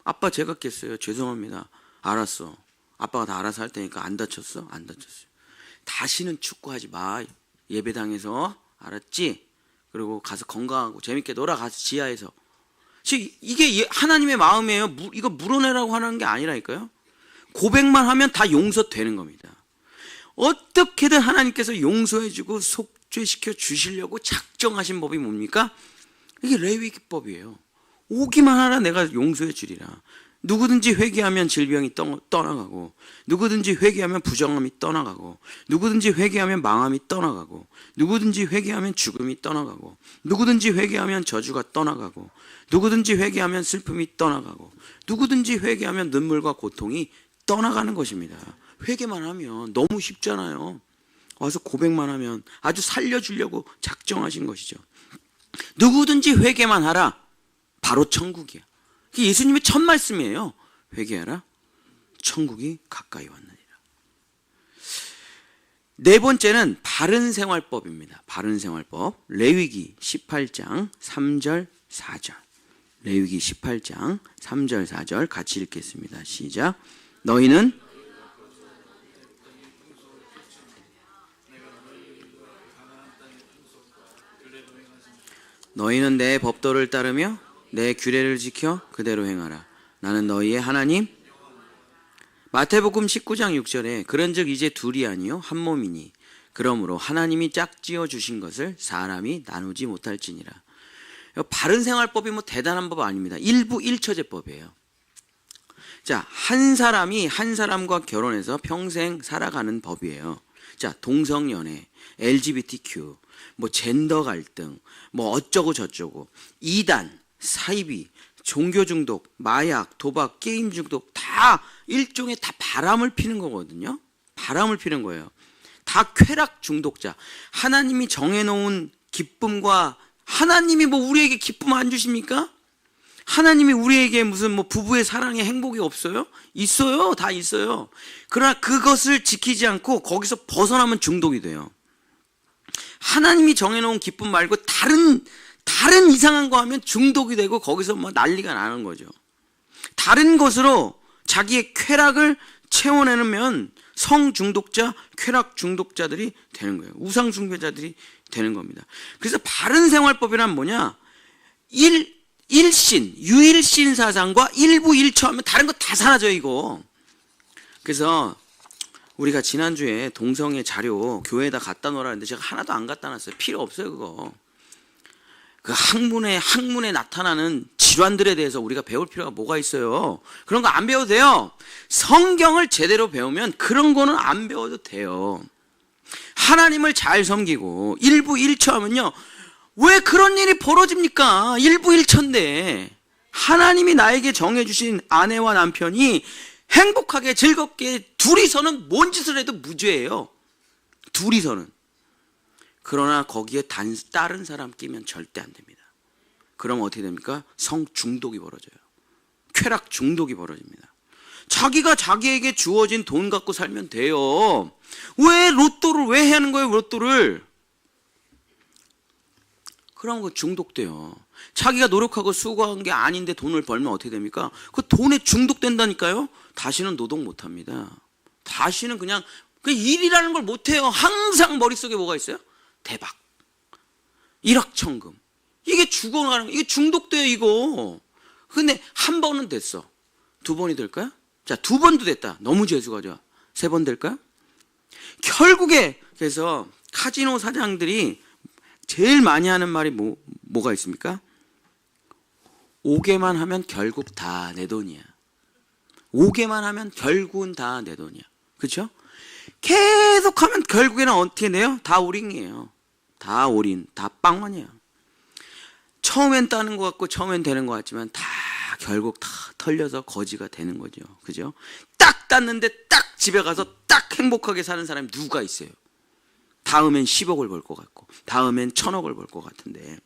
아빠 제가 깼어요. 죄송합니다. 알았어. 아빠가 다 알아서 할 테니까. 안 다쳤어? 안 다쳤어요. 다시는 축구하지 마. 예배당에서. 알았지? 그리고 가서 건강하고 재밌게 놀아. 가서 지하에서. 이게 하나님의 마음이에요. 이거 물어내라고 하는 게 아니라니까요. 고백만 하면 다 용서되는 겁니다. 어떻게든 하나님께서 용서해주고 속죄시켜 주시려고 작정하신 법이 뭡니까? 이게 레위기법이에요. 오기만 하라 내가 용서해 주리라. 누구든지 회개하면 질병이 떠나가고, 누구든지 회개하면 부정함이 떠나가고, 누구든지 회개하면 망함이 떠나가고, 누구든지 회개하면 죽음이 떠나가고, 누구든지 회개하면 저주가 떠나가고, 누구든지 회개하면 슬픔이 떠나가고, 누구든지 회개하면 눈물과 고통이 떠나가는 것입니다. 회개만 하면 너무 쉽잖아요. 와서 고백만 하면 아주 살려주려고 작정하신 것이죠. 누구든지 회개만 하라. 바로 천국이야. 예수님의 첫 말씀이에요. 회개하라. 천국이 가까이 왔느니라. 네 번째는 바른생활법입니다. 바른생활법. 레위기 18장 3절 4절. 레위기 18장 3절 4절 같이 읽겠습니다. 시작. 너희는 내 법도를 따르며 내 규례를 지켜 그대로 행하라. 나는 너희의 하나님. 마태복음 19장 6절에 그런즉 이제 둘이 아니요 한 몸이니 그러므로 하나님이 짝지어 주신 것을 사람이 나누지 못할지니라. 바른생활법이 뭐 대단한 법 아닙니다. 일부 1처제법이에요. 자, 한 사람이 한 사람과 결혼해서 평생 살아가는 법이에요. 자, 동성연애, LGBTQ, 뭐 젠더 갈등, 뭐 어쩌고 저쩌고, 이단, 사이비, 종교 중독, 마약, 도박, 게임 중독 다 일종의 다 바람을 피는 거거든요. 바람을 피는 거예요. 다 쾌락 중독자. 하나님이 정해놓은 기쁨과 하나님이 뭐 우리에게 기쁨 안 주십니까? 하나님이 우리에게 무슨 뭐 부부의 사랑의 행복이 없어요? 있어요. 다 있어요. 그러나 그것을 지키지 않고 거기서 벗어나면 중독이 돼요. 하나님이 정해놓은 기쁨 말고 다른 이상한 거 하면 중독이 되고 거기서 뭐 난리가 나는 거죠. 다른 것으로 자기의 쾌락을 채워내면 성중독자, 쾌락 중독자들이 되는 거예요. 우상 숭배자들이 되는 겁니다. 그래서 바른 생활법이란 뭐냐? 일신, 유일신 사상과 일부 일처하면 다른 거 다 사라져 이거. 그래서 우리가 지난주에 동성애 자료 교회에다 갖다 놓으라 했는데 제가 하나도 안 갖다 놨어요. 필요 없어요 그거. 그 학문에 나타나는 질환들에 대해서 우리가 배울 필요가 뭐가 있어요. 그런 거 안 배워도 돼요. 성경을 제대로 배우면 그런 거는 안 배워도 돼요. 하나님을 잘 섬기고 일부 일처하면요, 왜 그런 일이 벌어집니까? 일부 일처인데 하나님이 나에게 정해주신 아내와 남편이 행복하게 즐겁게 둘이서는 뭔 짓을 해도 무죄예요. 둘이서는. 그러나 거기에 다른 사람 끼면 절대 안 됩니다. 그럼 어떻게 됩니까? 성 중독이 벌어져요. 쾌락 중독이 벌어집니다. 자기가 자기에게 주어진 돈 갖고 살면 돼요. 왜 하는 거예요, 로또를? 그럼 그 중독돼요. 자기가 노력하고 수고한 게 아닌데 돈을 벌면 어떻게 됩니까? 그 돈에 중독된다니까요? 다시는 노동 못 합니다. 다시는 그냥 그 일이라는 걸 못 해요. 항상 머릿속에 뭐가 있어요? 대박, 일확천금. 이게 죽어가는 거, 이게 중독돼요, 이거. 근데 한 번은 됐어. 두 번이 될까요? 자, 두 번도 됐다. 너무 재수가 좋아. 세 번 될까요? 결국에, 그래서 카지노 사장들이 제일 많이 하는 말이 뭐가 있습니까? 오게만 하면 결국 다 내 돈이야. 오게만 하면 결국은 다 내 돈이야. 그렇죠? 계속하면 결국에는 어떻게 돼요? 다 우링이에요. 다 올인, 다 빵원이야. 처음엔 따는 것 같고 처음엔 되는 것 같지만 다 결국 다 털려서 거지가 되는 거죠. 그죠? 딱 땄는데 딱 집에 가서 딱 행복하게 사는 사람이 누가 있어요? 다음엔 10억을 벌 것 같고 다음엔 1000억을 벌 것 같은데,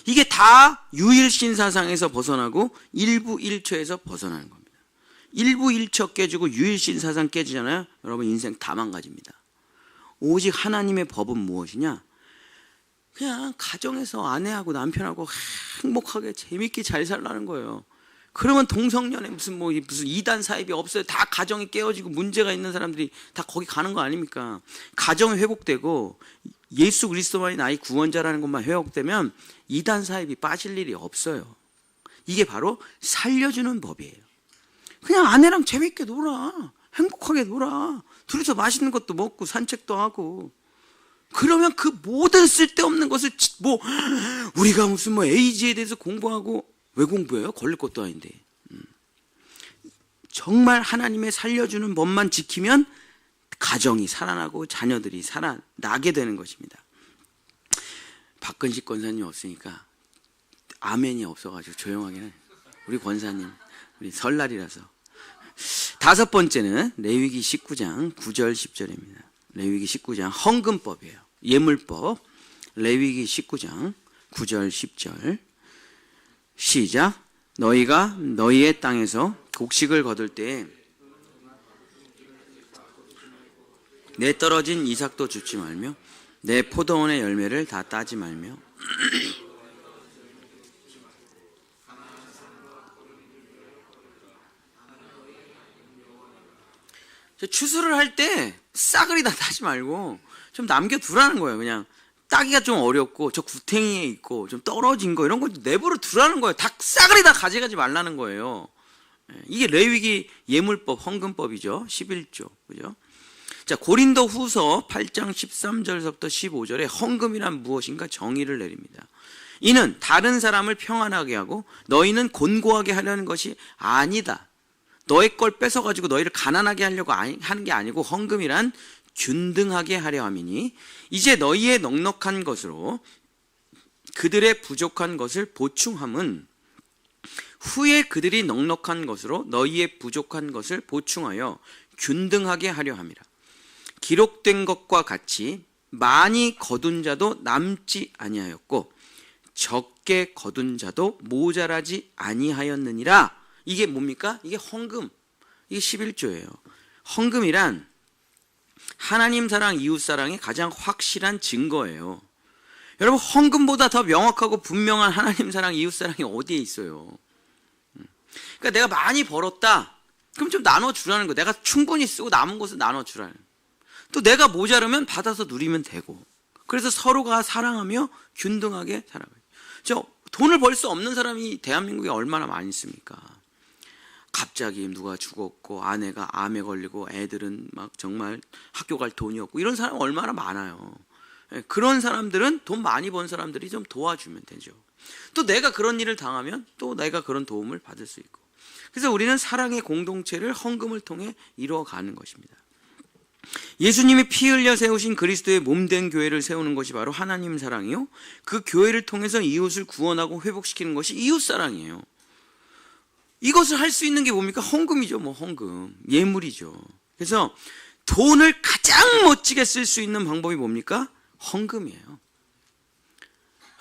이게 다 유일신 사상에서 벗어나고 일부 일처에서 벗어나는 겁니다. 일부 일처 깨지고 유일신 사상 깨지잖아요. 여러분 인생 다 망가집니다. 오직 하나님의 법은 무엇이냐? 그냥 가정에서 아내하고 남편하고 행복하게 재밌게 잘 살라는 거예요. 그러면 동성연애 무슨 이단 사입이 없어요. 다 가정이 깨어지고 문제가 있는 사람들이 다 거기 가는 거 아닙니까? 가정이 회복되고 예수 그리스도만이 나의 구원자라는 것만 회복되면 이단 사입이 빠질 일이 없어요. 이게 바로 살려주는 법이에요. 그냥 아내랑 재밌게 놀아. 행복하게 놀아. 둘이서 맛있는 것도 먹고 산책도 하고. 그러면 그 모든 쓸데없는 것을 우리가 무슨 에이즈에 대해서 공부하고, 왜 공부해요? 걸릴 것도 아닌데. 정말 하나님의 살려주는 법만 지키면 가정이 살아나고 자녀들이 살아나게 되는 것입니다. 박근식 권사님 없으니까 아멘이 없어가지고 조용하게 해. 우리 권사님, 우리 설날이라서. 다섯 번째는 레위기 19장 9절 10절입니다. 레위기 19장 헌금법이에요. 예물법. 레위기 19장 9절 10절. 시작. 너희가 너희의 땅에서 곡식을 거둘 때에 내 떨어진 이삭도 줍지 말며 내 포도원의 열매를 다 따지 말며 추수를 할 때 싸그리 다 따지 말고 좀 남겨두라는 거예요. 그냥 따기가 좀 어렵고 저 구탱이에 있고 좀 떨어진 거 이런 거 내버려 두라는 거예요. 다 싸그리 다 가져가지 말라는 거예요. 이게 레위기 예물법, 헌금법이죠. 11조. 그죠? 자, 고린도 후서 8장 13절부터 15절에 헌금이란 무엇인가 정의를 내립니다. 이는 다른 사람을 평안하게 하고 너희는 곤고하게 하려는 것이 아니다. 너의 걸 뺏어가지고 너희를 가난하게 하려고 하는 게 아니고, 헌금이란 균등하게 하려 함이니 이제 너희의 넉넉한 것으로 그들의 부족한 것을 보충함은 후에 그들이 넉넉한 것으로 너희의 부족한 것을 보충하여 균등하게 하려 함이라. 기록된 것과 같이 많이 거둔 자도 남지 아니하였고 적게 거둔 자도 모자라지 아니하였느니라. 이게 뭡니까? 이게 헌금. 이게 11조예요. 헌금이란 하나님 사랑, 이웃 사랑의 가장 확실한 증거예요. 여러분, 헌금보다 더 명확하고 분명한 하나님 사랑, 이웃 사랑이 어디에 있어요? 그러니까 내가 많이 벌었다. 그럼 좀 나눠주라는 거예요. 내가 충분히 쓰고 남은 것을 나눠주라는 거예요. 또 내가 모자르면 받아서 누리면 되고. 그래서 서로가 사랑하며 균등하게 살아가요. 돈을 벌 수 없는 사람이 대한민국에 얼마나 많이 있습니까? 갑자기 누가 죽었고 아내가 암에 걸리고 애들은 막 정말 학교 갈 돈이 없고 이런 사람 얼마나 많아요. 그런 사람들은, 돈 많이 번 사람들이 좀 도와주면 되죠. 또 내가 그런 일을 당하면 또 내가 그런 도움을 받을 수 있고. 그래서 우리는 사랑의 공동체를 헌금을 통해 이루어가는 것입니다. 예수님이 피 흘려 세우신 그리스도의 몸된 교회를 세우는 것이 바로 하나님 사랑이요, 그 교회를 통해서 이웃을 구원하고 회복시키는 것이 이웃 사랑이에요. 이것을 할 수 있는 게 뭡니까? 헌금이죠. 헌금, 예물이죠. 그래서 돈을 가장 멋지게 쓸 수 있는 방법이 뭡니까? 헌금이에요.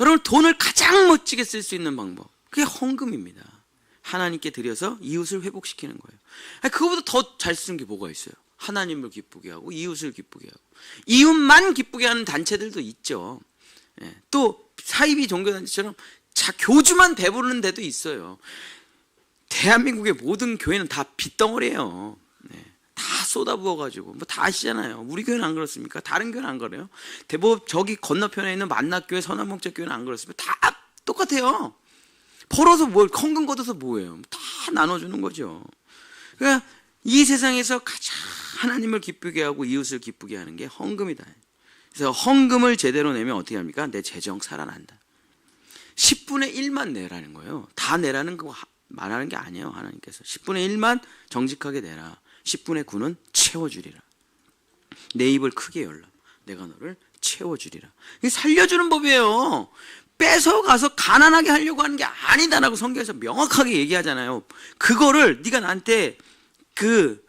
여러분, 돈을 가장 멋지게 쓸 수 있는 방법, 그게 헌금입니다. 하나님께 드려서 이웃을 회복시키는 거예요. 그거보다 더 잘 쓰는 게 뭐가 있어요? 하나님을 기쁘게 하고 이웃을 기쁘게 하고. 이웃만 기쁘게 하는 단체들도 있죠. 또 사이비 종교단체처럼 교주만 배부르는 데도 있어요. 대한민국의 모든 교회는 다 빚덩어리예요. 다 쏟아부어가지고 다 아시잖아요. 우리 교회는 안 그렇습니까? 다른 교회는 안 그래요? 대부분 저기 건너편에 있는 만낙교회, 선한목적교회는 안 그렇습니까? 다 똑같아요. 벌어서 헌금 걷어서 뭐예요? 다 나눠주는 거죠. 그러니까 이 세상에서 가장 하나님을 기쁘게 하고 이웃을 기쁘게 하는 게 헌금이다. 그래서 헌금을 제대로 내면 어떻게 합니까? 내 재정 살아난다. 10분의 1만 내라는 거예요. 다 내라는 거 말하는 게 아니에요. 하나님께서 10분의 1만 정직하게 내라. 10분의 9는 채워주리라. 내 입을 크게 열라. 내가 너를 채워 채워주리라. 이게 살려주는 법이에요. 뺏어가서 가난하게 하려고 하는 게 아니다라고 성경에서 명확하게 얘기하잖아요. 그거를 네가 나한테 그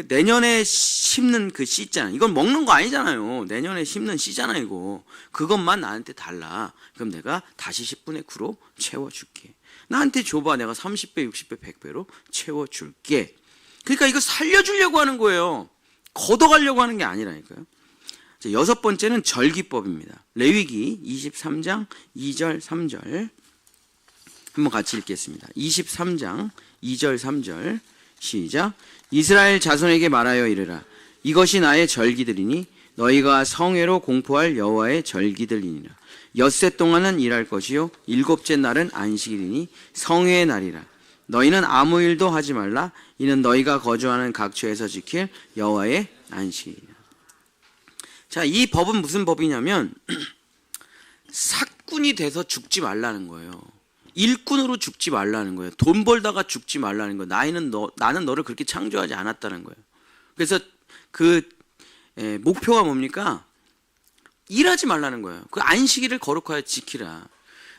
내년에 심는 그 씨 있잖아. 이건 먹는 거 아니잖아요. 내년에 심는 씨잖아 이거. 그것만 나한테 달라. 그럼 내가 다시 10분의 9로 채워줄게. 나한테 줘봐. 내가 30배, 60배, 100배로 채워줄게. 그러니까 이거 살려주려고 하는 거예요. 걷어가려고 하는 게 아니라니까요. 여섯 번째는 절기법입니다. 레위기 23장 2절 3절 한번 같이 읽겠습니다. 23장 2절 3절 시작. 이스라엘 자손에게 말하여 이르라. 이것이 나의 절기들이니 너희가 성회로 공포할 여호와의 절기들이니라. 엿새 동안은 일할 것이요 일곱째 날은 안식일이니 성회의 날이라. 너희는 아무 일도 하지 말라. 이는 너희가 거주하는 각처에서 지킬 여호와의 안식일이라. 자, 이 법은 무슨 법이냐면 사꾼이 돼서 죽지 말라는 거예요. 일꾼으로 죽지 말라는 거예요. 돈 벌다가 죽지 말라는 거예요. 나는 너를 그렇게 창조하지 않았다는 거예요. 그래서 목표가 뭡니까? 일하지 말라는 거예요. 그 안식일을 거룩하여 지키라.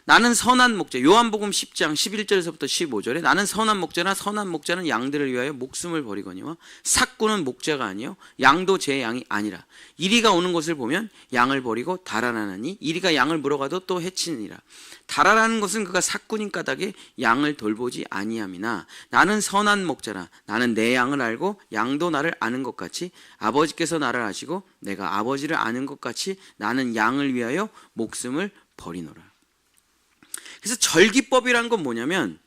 나는 선한 목자. 요한복음 10장 11절에서부터 15절에 나는 선한 목자나 선한 목자는 양들을 위하여 목숨을 버리거니와 삭구는 목자가 아니요 양도 제 양이 아니라 이리가 오는 것을 보면 양을 버리고 달아나느니 이리가 양을 물어가도 또 해치니라. 달아나는 것은 그가 삭구인 까닭에 양을 돌보지 아니함이나 나는 선한 목자라. 나는 내 양을 알고 양도 나를 아는 것 같이 아버지께서 나를 아시고 내가 아버지를 아는 것 같이 나는 양을 위하여 목숨을 버리노라. 그래서 절기법이란 건 뭐냐면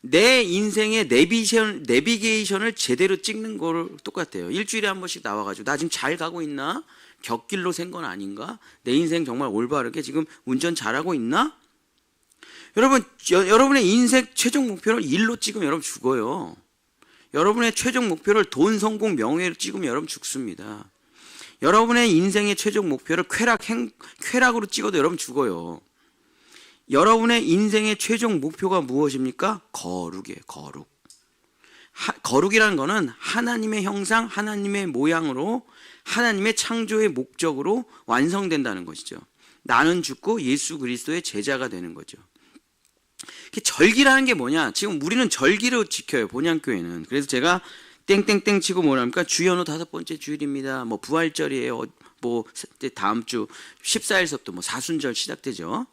내 인생의 내비게이션을 제대로 찍는 거를 똑같아요. 일주일에 한 번씩 나와가지고 나 지금 잘 가고 있나? 곁길로 샌 건 아닌가? 내 인생 정말 올바르게 지금 운전 잘하고 있나? 여러분의 인생 최종 목표를 일로 찍으면 여러분 죽어요. 여러분의 최종 목표를 돈, 성공, 명예로 찍으면 여러분 죽습니다. 여러분의 인생의 최종 목표를 쾌락으로 찍어도 여러분 죽어요. 여러분의 인생의 최종 목표가 무엇입니까? 거룩이에요. 거룩. 거룩이라는 거는 하나님의 형상, 하나님의 모양으로 하나님의 창조의 목적으로 완성된다는 것이죠. 나는 죽고 예수 그리스도의 제자가 되는 거죠. 절기라는 게 뭐냐? 지금 우리는 절기로 지켜요. 본향교회는. 그래서 제가 땡땡땡 치고 뭐랍니까? 주연후 5번째 주일입니다. 뭐 부활절이에요. 뭐 다음 주 14일서부터 뭐 사순절 시작되죠.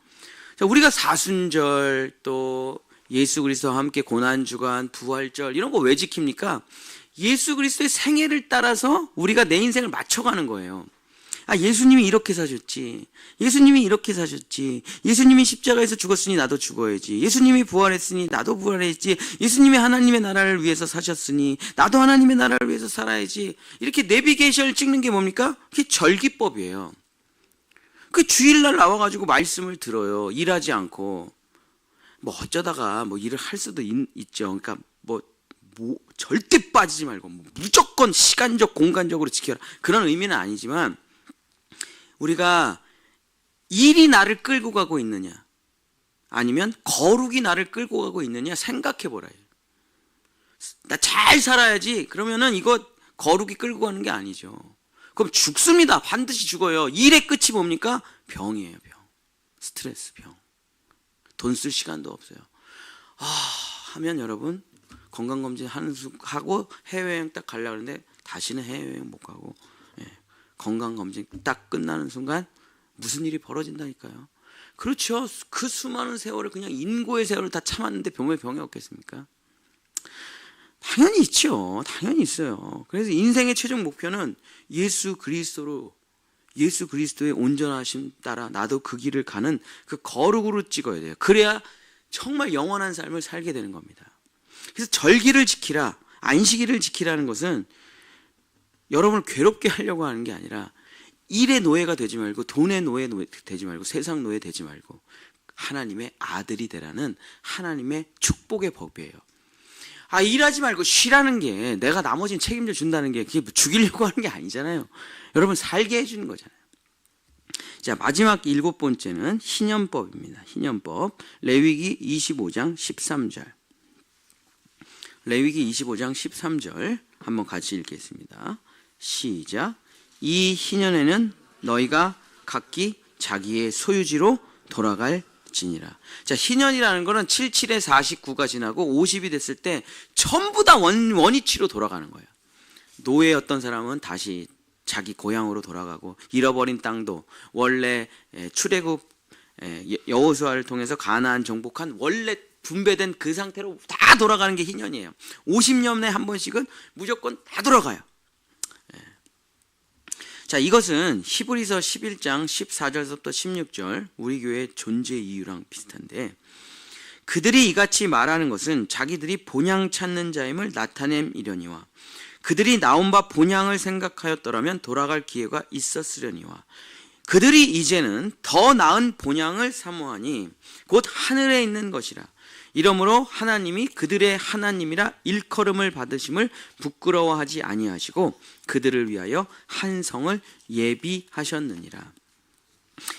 우리가 사순절 또 예수 그리스도와 함께 고난주간 부활절 이런 거 왜 지킵니까? 예수 그리스도의 생애를 따라서 우리가 내 인생을 맞춰가는 거예요. 아, 예수님이 이렇게 사셨지. 예수님이 이렇게 사셨지. 예수님이 십자가에서 죽었으니 나도 죽어야지. 예수님이 부활했으니 나도 부활했지. 예수님이 하나님의 나라를 위해서 사셨으니 나도 하나님의 나라를 위해서 살아야지. 이렇게 내비게이션을 찍는 게 뭡니까? 그게 절기법이에요. 그 주일날 나와가지고 말씀을 들어요. 일하지 않고. 뭐 어쩌다가 뭐 일을 할 수도 있죠. 그러니까 뭐 절대 빠지지 말고 무조건 시간적, 공간적으로 지켜라. 그런 의미는 아니지만 우리가 일이 나를 끌고 가고 있느냐 아니면 거룩이 나를 끌고 가고 있느냐 생각해 보라. 나 잘 살아야지. 그러면은 이거 거룩이 끌고 가는 게 아니죠. 그럼 죽습니다. 반드시 죽어요. 일의 끝이 뭡니까? 병이에요. 병. 스트레스, 병. 돈 쓸 시간도 없어요. 하면 여러분 건강검진 하고 해외여행 딱 가려고 하는데 다시는 해외여행 못 가고 건강검진 딱 끝나는 순간 무슨 일이 벌어진다니까요. 그렇죠. 그 수많은 세월을 그냥 인고의 세월을 다 참았는데 병이 없겠습니까? 당연히 있죠. 당연히 있어요. 그래서 인생의 최종 목표는 예수 그리스도의 온전하심 따라 나도 그 길을 가는 그 거룩으로 찍어야 돼요. 그래야 정말 영원한 삶을 살게 되는 겁니다. 그래서 절기를 지키라, 안식일을 지키라는 것은 여러분을 괴롭게 하려고 하는 게 아니라 일의 노예가 되지 말고 돈의 노예 되지 말고 세상 노예 되지 말고 하나님의 아들이 되라는 하나님의 축복의 법이에요. 일하지 말고 쉬라는 게 내가 나머지는 책임져 준다는 게 그게 죽이려고 하는 게 아니잖아요. 여러분 살게 해주는 거잖아요. 자, 마지막 7번째는 희년법입니다. 희년법. 레위기 25장 13절. 레위기 25장 13절 한번 같이 읽겠습니다. 시작. 이 희년에는 너희가 각기 자기의 소유지로 돌아갈지니라. 자, 희년이라는 거는 77에 49가 지나고 50이 됐을 때 전부 다 원위치로 돌아가는 거예요. 노예였던 사람은 다시 자기 고향으로 돌아가고, 잃어버린 땅도 원래 출애굽 여호수아를 통해서 가나안 정복한 원래 분배된 그 상태로 다 돌아가는 게 희년이에요. 50년에 한 번씩은 무조건 다 돌아가요. 자, 이것은 히브리서 11장 14절부터 16절 우리 교회의 존재 이유랑 비슷한데, 그들이 이같이 말하는 것은 자기들이 본향 찾는 자임을 나타냄이려니와 그들이 나온 바 본향을 생각하였더라면 돌아갈 기회가 있었으려니와 그들이 이제는 더 나은 본향을 사모하니 곧 하늘에 있는 것이라. 이러므로 하나님이 그들의 하나님이라 일컬음을 받으심을 부끄러워하지 아니하시고 그들을 위하여 한 성을 예비하셨느니라.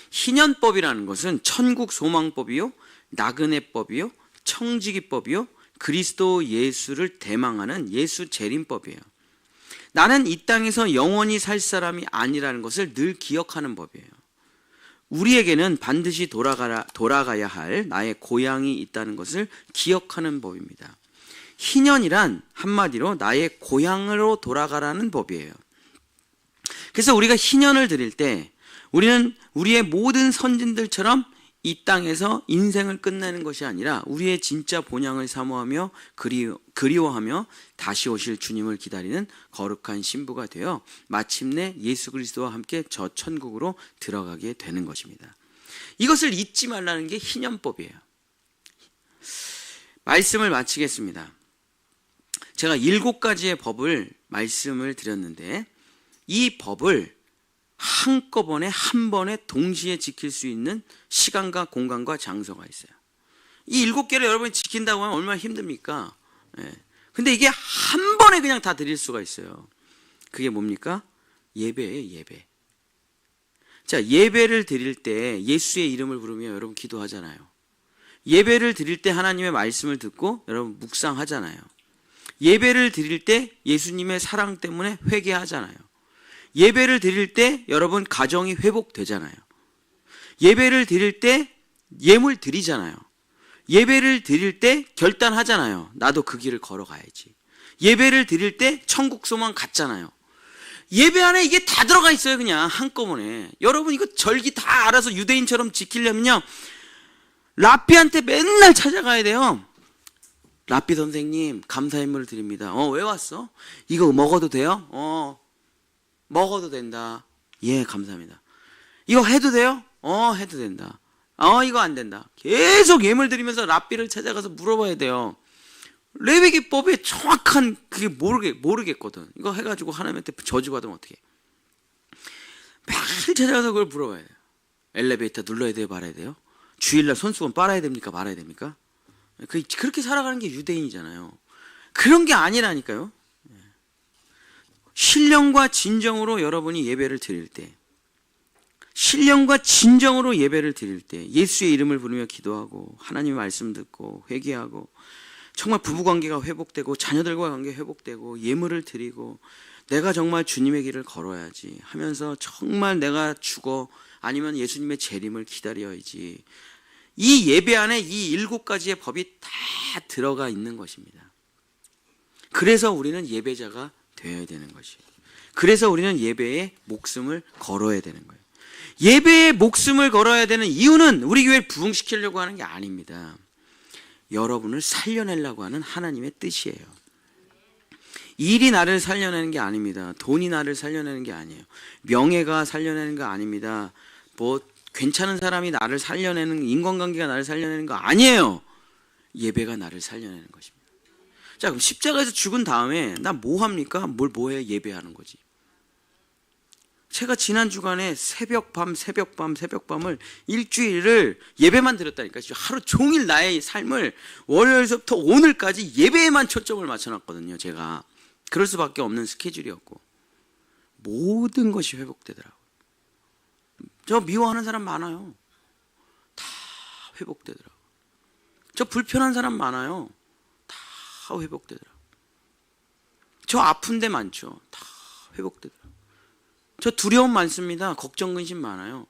희년법이라는 것은 천국 소망법이요, 나그네법이요, 청지기법이요, 그리스도 예수를 대망하는 예수 재림법이에요. 나는 이 땅에서 영원히 살 사람이 아니라는 것을 늘 기억하는 법이에요. 우리에게는 반드시 돌아가야 할 나의 고향이 있다는 것을 기억하는 법입니다. 희년이란 한마디로 나의 고향으로 돌아가라는 법이에요. 그래서 우리가 희년을 드릴 때 우리는 우리의 모든 선진들처럼 이 땅에서 인생을 끝내는 것이 아니라 우리의 진짜 본향을 사모하며 그리워하며 다시 오실 주님을 기다리는 거룩한 신부가 되어 마침내 예수 그리스도와 함께 저 천국으로 들어가게 되는 것입니다. 이것을 잊지 말라는 게 희년법이에요. 말씀을 마치겠습니다. 제가 7가지의 법을 말씀을 드렸는데, 이 법을 한꺼번에 한 번에 동시에 지킬 수 있는 시간과 공간과 장소가 있어요. 이 7개를 여러분이 지킨다고 하면 얼마나 힘듭니까? 근데 이게 한 번에 그냥 다 드릴 수가 있어요. 그게 뭡니까? 예배예요, 예배. 자, 예배를 드릴 때 예수의 이름을 부르며 여러분 기도하잖아요. 예배를 드릴 때 하나님의 말씀을 듣고 여러분 묵상하잖아요. 예배를 드릴 때 예수님의 사랑 때문에 회개하잖아요. 예배를 드릴 때 여러분 가정이 회복되잖아요. 예배를 드릴 때 예물 드리잖아요. 예배를 드릴 때 결단하잖아요. 나도 그 길을 걸어가야지. 예배를 드릴 때 천국 소망 갖잖아요. 예배 안에 이게 다 들어가 있어요. 그냥 한꺼번에. 여러분 이거 절기 다 알아서 유대인처럼 지키려면요, 랍비한테 맨날 찾아가야 돼요. 랍비 선생님 감사 인물을 드립니다. 왜 왔어? 이거 먹어도 돼요? 먹어도 된다. 예, 감사합니다. 이거 해도 돼요? 해도 된다. 이거 안 된다. 계속 예물 드리면서 랍비를 찾아가서 물어봐야 돼요. 레위기법의 정확한 그게 모르겠거든. 이거 해가지고 하나님한테 저주받으면 어떡해. 매일 찾아가서 그걸 물어봐야 돼요. 엘리베이터 눌러야 돼요, 말아야 돼요? 주일날 손수건 빨아야 됩니까, 말아야 됩니까? 그렇게 살아가는 게 유대인이잖아요. 그런 게 아니라니까요. 신령과 진정으로 여러분이 예배를 드릴 때, 신령과 진정으로 예배를 드릴 때 예수의 이름을 부르며 기도하고 하나님의 말씀 듣고 회개하고 정말 부부관계가 회복되고 자녀들과 관계 회복되고 예물을 드리고 내가 정말 주님의 길을 걸어야지 하면서 정말 내가 죽어 아니면 예수님의 재림을 기다려야지, 이 예배 안에 이 7가지의 법이 다 들어가 있는 것입니다. 그래서 우리는 예배자가 되어야 되는 것이에요. 그래서 우리는 예배에 목숨을 걸어야 되는 거예요. 예배에 목숨을 걸어야 되는 이유는 우리 교회를 부흥시키려고 하는 게 아닙니다. 여러분을 살려내려고 하는 하나님의 뜻이에요. 일이 나를 살려내는 게 아닙니다. 돈이 나를 살려내는 게 아니에요. 명예가 살려내는 거 아닙니다. 괜찮은 사람이 나를 살려내는, 인간관계가 나를 살려내는 거 아니에요. 예배가 나를 살려내는 것입니다. 자, 그럼 십자가에서 죽은 다음에 나 뭐 합니까? 뭐 해? 예배하는 거지. 제가 지난 주간에 새벽밤을 일주일을 예배만 드렸다니까. 하루 종일 나의 삶을 월요일서부터 오늘까지 예배에만 초점을 맞춰놨거든요. 제가 그럴 수밖에 없는 스케줄이었고 모든 것이 회복되더라고요. 저 미워하는 사람 많아요. 다 회복되더라고요. 저 불편한 사람 많아요. 다 회복되더라고요. 저 아픈 데 많죠. 다 회복되더라고요. 저 두려움 많습니다. 걱정 근심 많아요.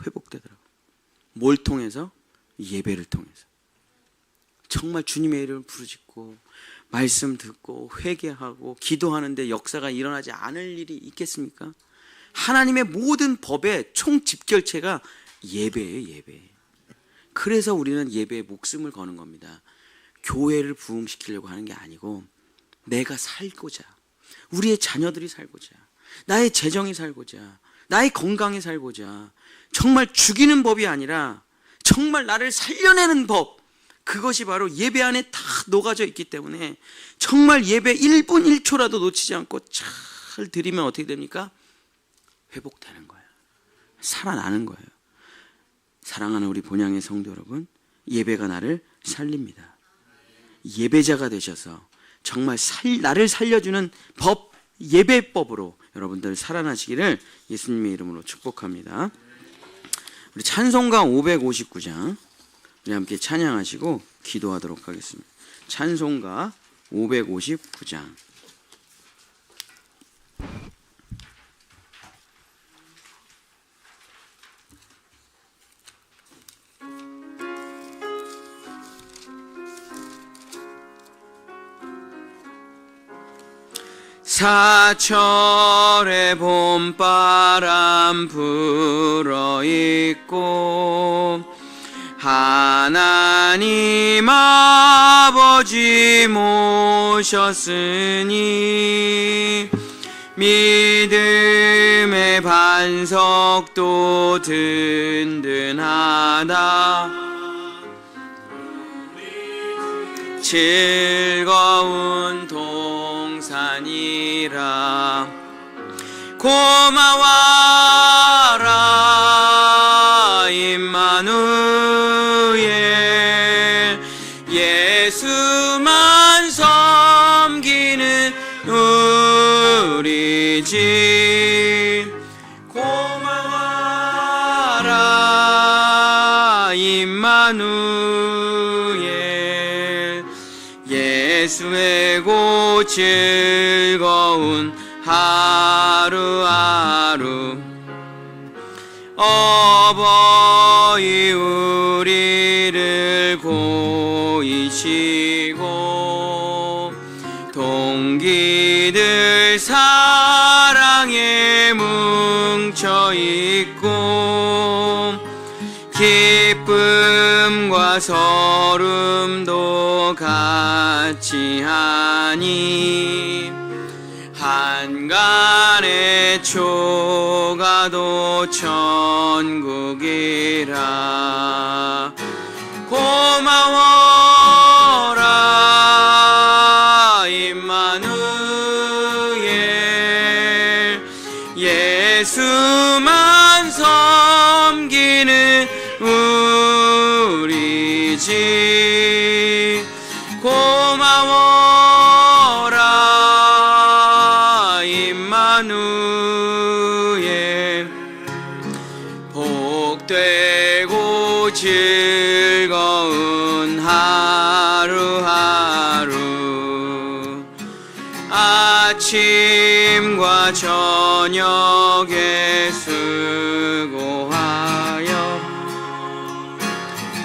회복되더라고요. 뭘 통해서? 예배를 통해서. 정말 주님의 이름을 부르짖고 말씀 듣고 회개하고 기도하는데 역사가 일어나지 않을 일이 있겠습니까? 하나님의 모든 법의 총 집결체가 예배예요. 예배. 그래서 우리는 예배에 목숨을 거는 겁니다. 교회를 부흥시키려고 하는 게 아니고 내가 살고자, 우리의 자녀들이 살고자, 나의 재정이 살고자, 나의 건강이 살고자, 정말 죽이는 법이 아니라 정말 나를 살려내는 법, 그것이 바로 예배 안에 다 녹아져 있기 때문에 정말 예배 1분 1초라도 놓치지 않고 잘 드리면 어떻게 됩니까? 회복되는 거예요. 살아나는 거예요. 사랑하는 우리 본향의 성도 여러분, 예배가 나를 살립니다. 예배자가 되셔서 정말 나를 살려주는 법, 예배법으로 여러분들 살아나시기를 예수님의 이름으로 축복합니다. 우리 찬송가 559장 우리 함께 찬양하시고 기도하도록 하겠습니다. 찬송가 559장. 사철의 봄바람 불어있고 하나님 아버지 모셨으니 믿음의 반석도 든든하다. 즐거운 동산이라 고마워라 임마누엘. 예수만 섬기는 우리 집 고마워라 임마누엘. 예수의 고 즐거운 하루하루 어버이 우리를 고이시고 동기들 사랑에 뭉쳐있고 기쁨과 서름도 같이 하니 한간의 초가도 천국이라. 고마워라 임마누엘. 예수만 섬기는 우리 집 고마워라 임마누엘. 복되고 즐거운 하루하루 아침과 저녁에 수고하여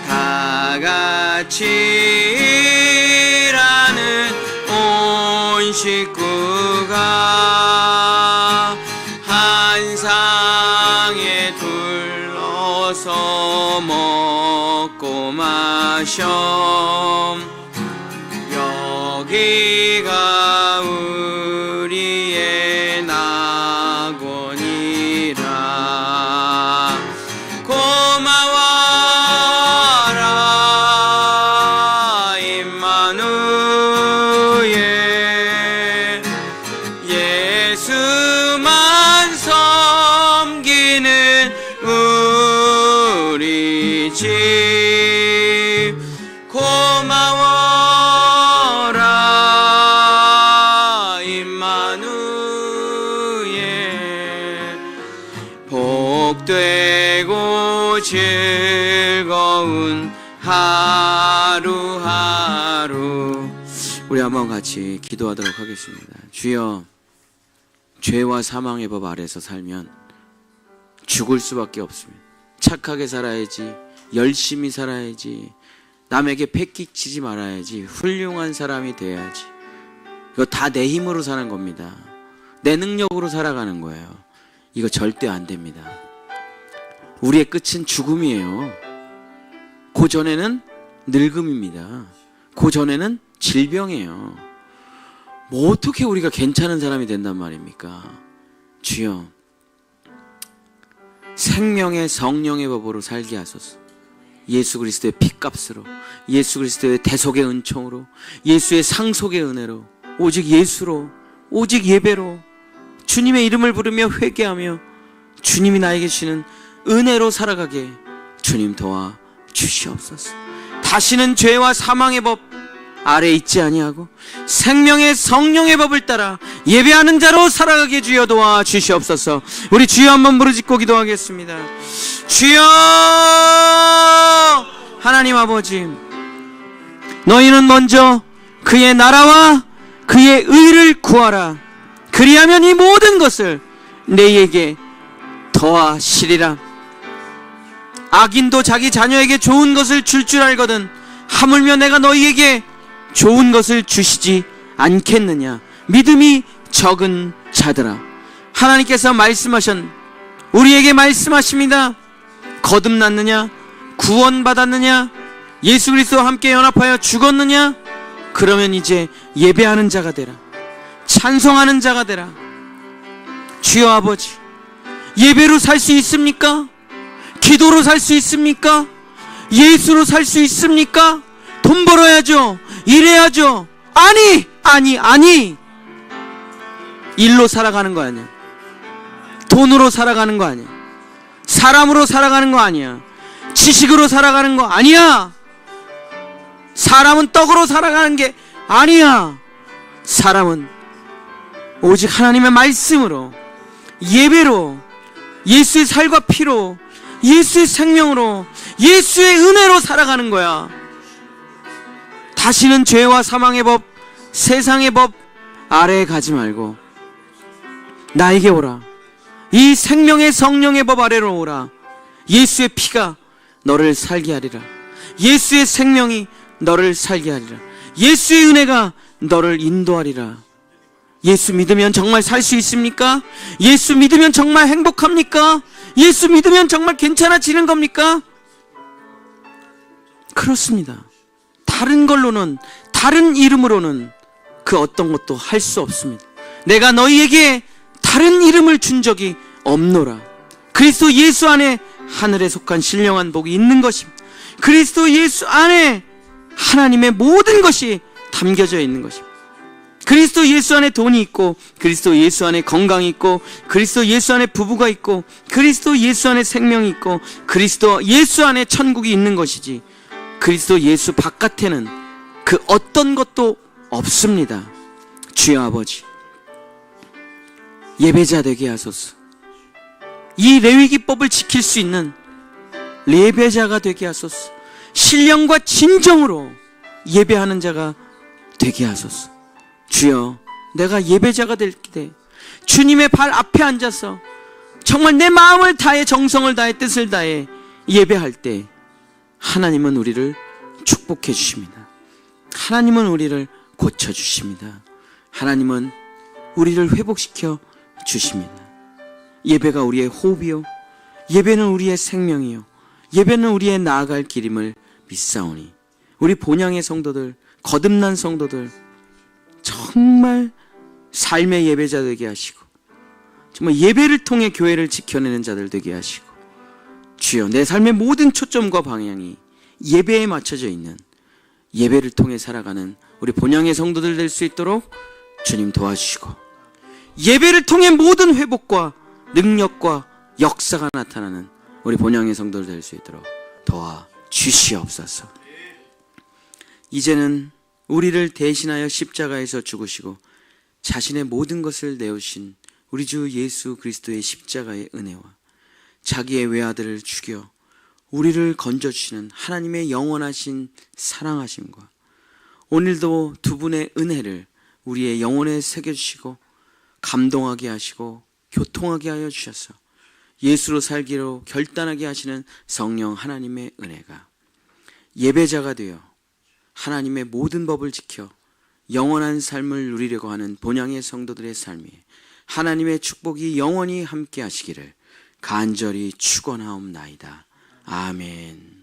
다 같이 일하는 온 식구가 한 상에 둘러서 먹고 마셔. 여기가 우리의 낙원이라. 고마워라 임마누엘. 예수만 섬기는 우리 집 고마워라 임마누엘. 복되고 즐거운 하루하루. 우리 한번 같이 기도하도록 하겠습니다. 주여, 죄와 사망의 법 아래서 살면 죽을 수밖에 없습니다. 착하게 살아야지, 열심히 살아야지, 남에게 패기치지 말아야지, 훌륭한 사람이 돼야지. 이거 다 내 힘으로 사는 겁니다. 내 능력으로 살아가는 거예요. 이거 절대 안 됩니다. 우리의 끝은 죽음이에요. 그 전에는 늙음입니다. 그 전에는 질병이에요. 뭐 어떻게 우리가 괜찮은 사람이 된단 말입니까? 주여, 생명의 성령의 법으로 살게 하소서. 예수 그리스도의 핏값으로, 예수 그리스도의 대속의 은총으로, 예수의 상속의 은혜로, 오직 예수로, 오직 예배로, 주님의 이름을 부르며 회개하며 주님이 나에게 주시는 은혜로 살아가게 주님 도와 주시옵소서. 다시는 죄와 사망의 법 아래 있지 아니하고 생명의 성령의 법을 따라 예배하는 자로 살아가게 주여 도와 주시옵소서. 우리 주여 한번 부르짖고 기도하겠습니다. 주여, 하나님 아버지, 너희는 먼저 그의 나라와 그의 의를 구하라. 그리하면 이 모든 것을 너희에게 더하시리라. 악인도 자기 자녀에게 좋은 것을 줄 알거든 하물며 내가 너희에게 좋은 것을 주시지 않겠느냐. 믿음이 적은 자들아, 하나님께서 우리에게 말씀하십니다. 거듭났느냐? 구원받았느냐? 예수 그리스도와 함께 연합하여 죽었느냐? 그러면 이제 예배하는 자가 되라. 찬송하는 자가 되라. 주여 아버지, 예배로 살 수 있습니까? 기도로 살 수 있습니까? 예수로 살 수 있습니까? 돈 벌어야죠, 일해야죠. 아니, 일로 살아가는 거 아니야. 돈으로 살아가는 거 아니야. 사람으로 살아가는 거 아니야. 지식으로 살아가는 거 아니야. 사람은 떡으로 살아가는 게 아니야. 사람은 오직 하나님의 말씀으로, 예배로, 예수의 살과 피로, 예수의 생명으로, 예수의 은혜로 살아가는 거야. 다시는 죄와 사망의 법, 세상의 법 아래에 가지 말고 나에게 오라. 이 생명의 성령의 법 아래로 오라. 예수의 피가 너를 살게 하리라. 예수의 생명이 너를 살게 하리라. 예수의 은혜가 너를 인도하리라. 예수 믿으면 정말 살 수 있습니까? 예수 믿으면 정말 행복합니까? 예수 믿으면 정말 괜찮아지는 겁니까? 그렇습니다. 다른 걸로는, 다른 이름으로는 그 어떤 것도 할 수 없습니다. 내가 너희에게 다른 이름을 준 적이 없노라. 그리스도 예수 안에 하늘에 속한 신령한 복이 있는 것입니다. 그리스도 예수 안에 하나님의 모든 것이 담겨져 있는 것입니다. 그리스도 예수 안에 돈이 있고, 그리스도 예수 안에 건강이 있고, 그리스도 예수 안에 부부가 있고, 그리스도 예수 안에 생명이 있고, 그리스도 예수 안에 천국이 있는 것이지, 그리스도 예수 바깥에는 그 어떤 것도 없습니다. 주여 아버지, 예배자 되게 하소서. 이 레위기법을 지킬 수 있는 예배자가 되게 하소서. 신령과 진정으로 예배하는 자가 되게 하소서. 주여, 내가 예배자가 될 때 주님의 발 앞에 앉아서 정말 내 마음을 다해, 정성을 다해, 뜻을 다해 예배할 때 하나님은 우리를 축복해 주십니다. 하나님은 우리를 고쳐주십니다. 하나님은 우리를 회복시켜 주십니다. 예배가 우리의 호흡이요, 예배는 우리의 생명이요, 예배는 우리의 나아갈 길임을 믿사오니 우리 본향의 성도들, 거듭난 성도들 정말 삶의 예배자 되게 하시고, 정말 예배를 통해 교회를 지켜내는 자들 되게 하시고, 주여, 내 삶의 모든 초점과 방향이 예배에 맞춰져 있는, 예배를 통해 살아가는 우리 본향의 성도들 될 수 있도록 주님 도와주시고, 예배를 통해 모든 회복과 능력과 역사가 나타나는 우리 본향의 성도들 될 수 있도록 도와주시옵소서. 이제는 우리를 대신하여 십자가에서 죽으시고 자신의 모든 것을 내어주신 우리 주 예수 그리스도의 십자가의 은혜와 자기의 외아들을 죽여 우리를 건져주시는 하나님의 영원하신 사랑하심과 오늘도 두 분의 은혜를 우리의 영혼에 새겨주시고 감동하게 하시고 교통하게 하여 주셔서 예수로 살기로 결단하게 하시는 성령 하나님의 은혜가 예배자가 되어 하나님의 모든 법을 지켜 영원한 삶을 누리려고 하는 본향의 성도들의 삶이 하나님의 축복이 영원히 함께 하시기를 간절히 축원하옵나이다. 아멘.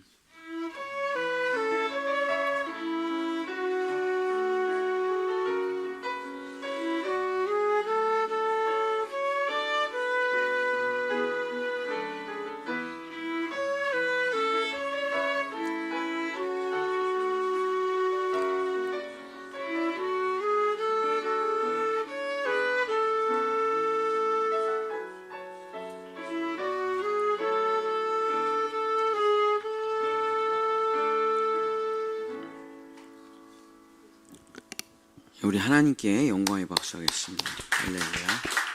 우리 하나님께 영광의 박수하겠습니다. 할렐루야.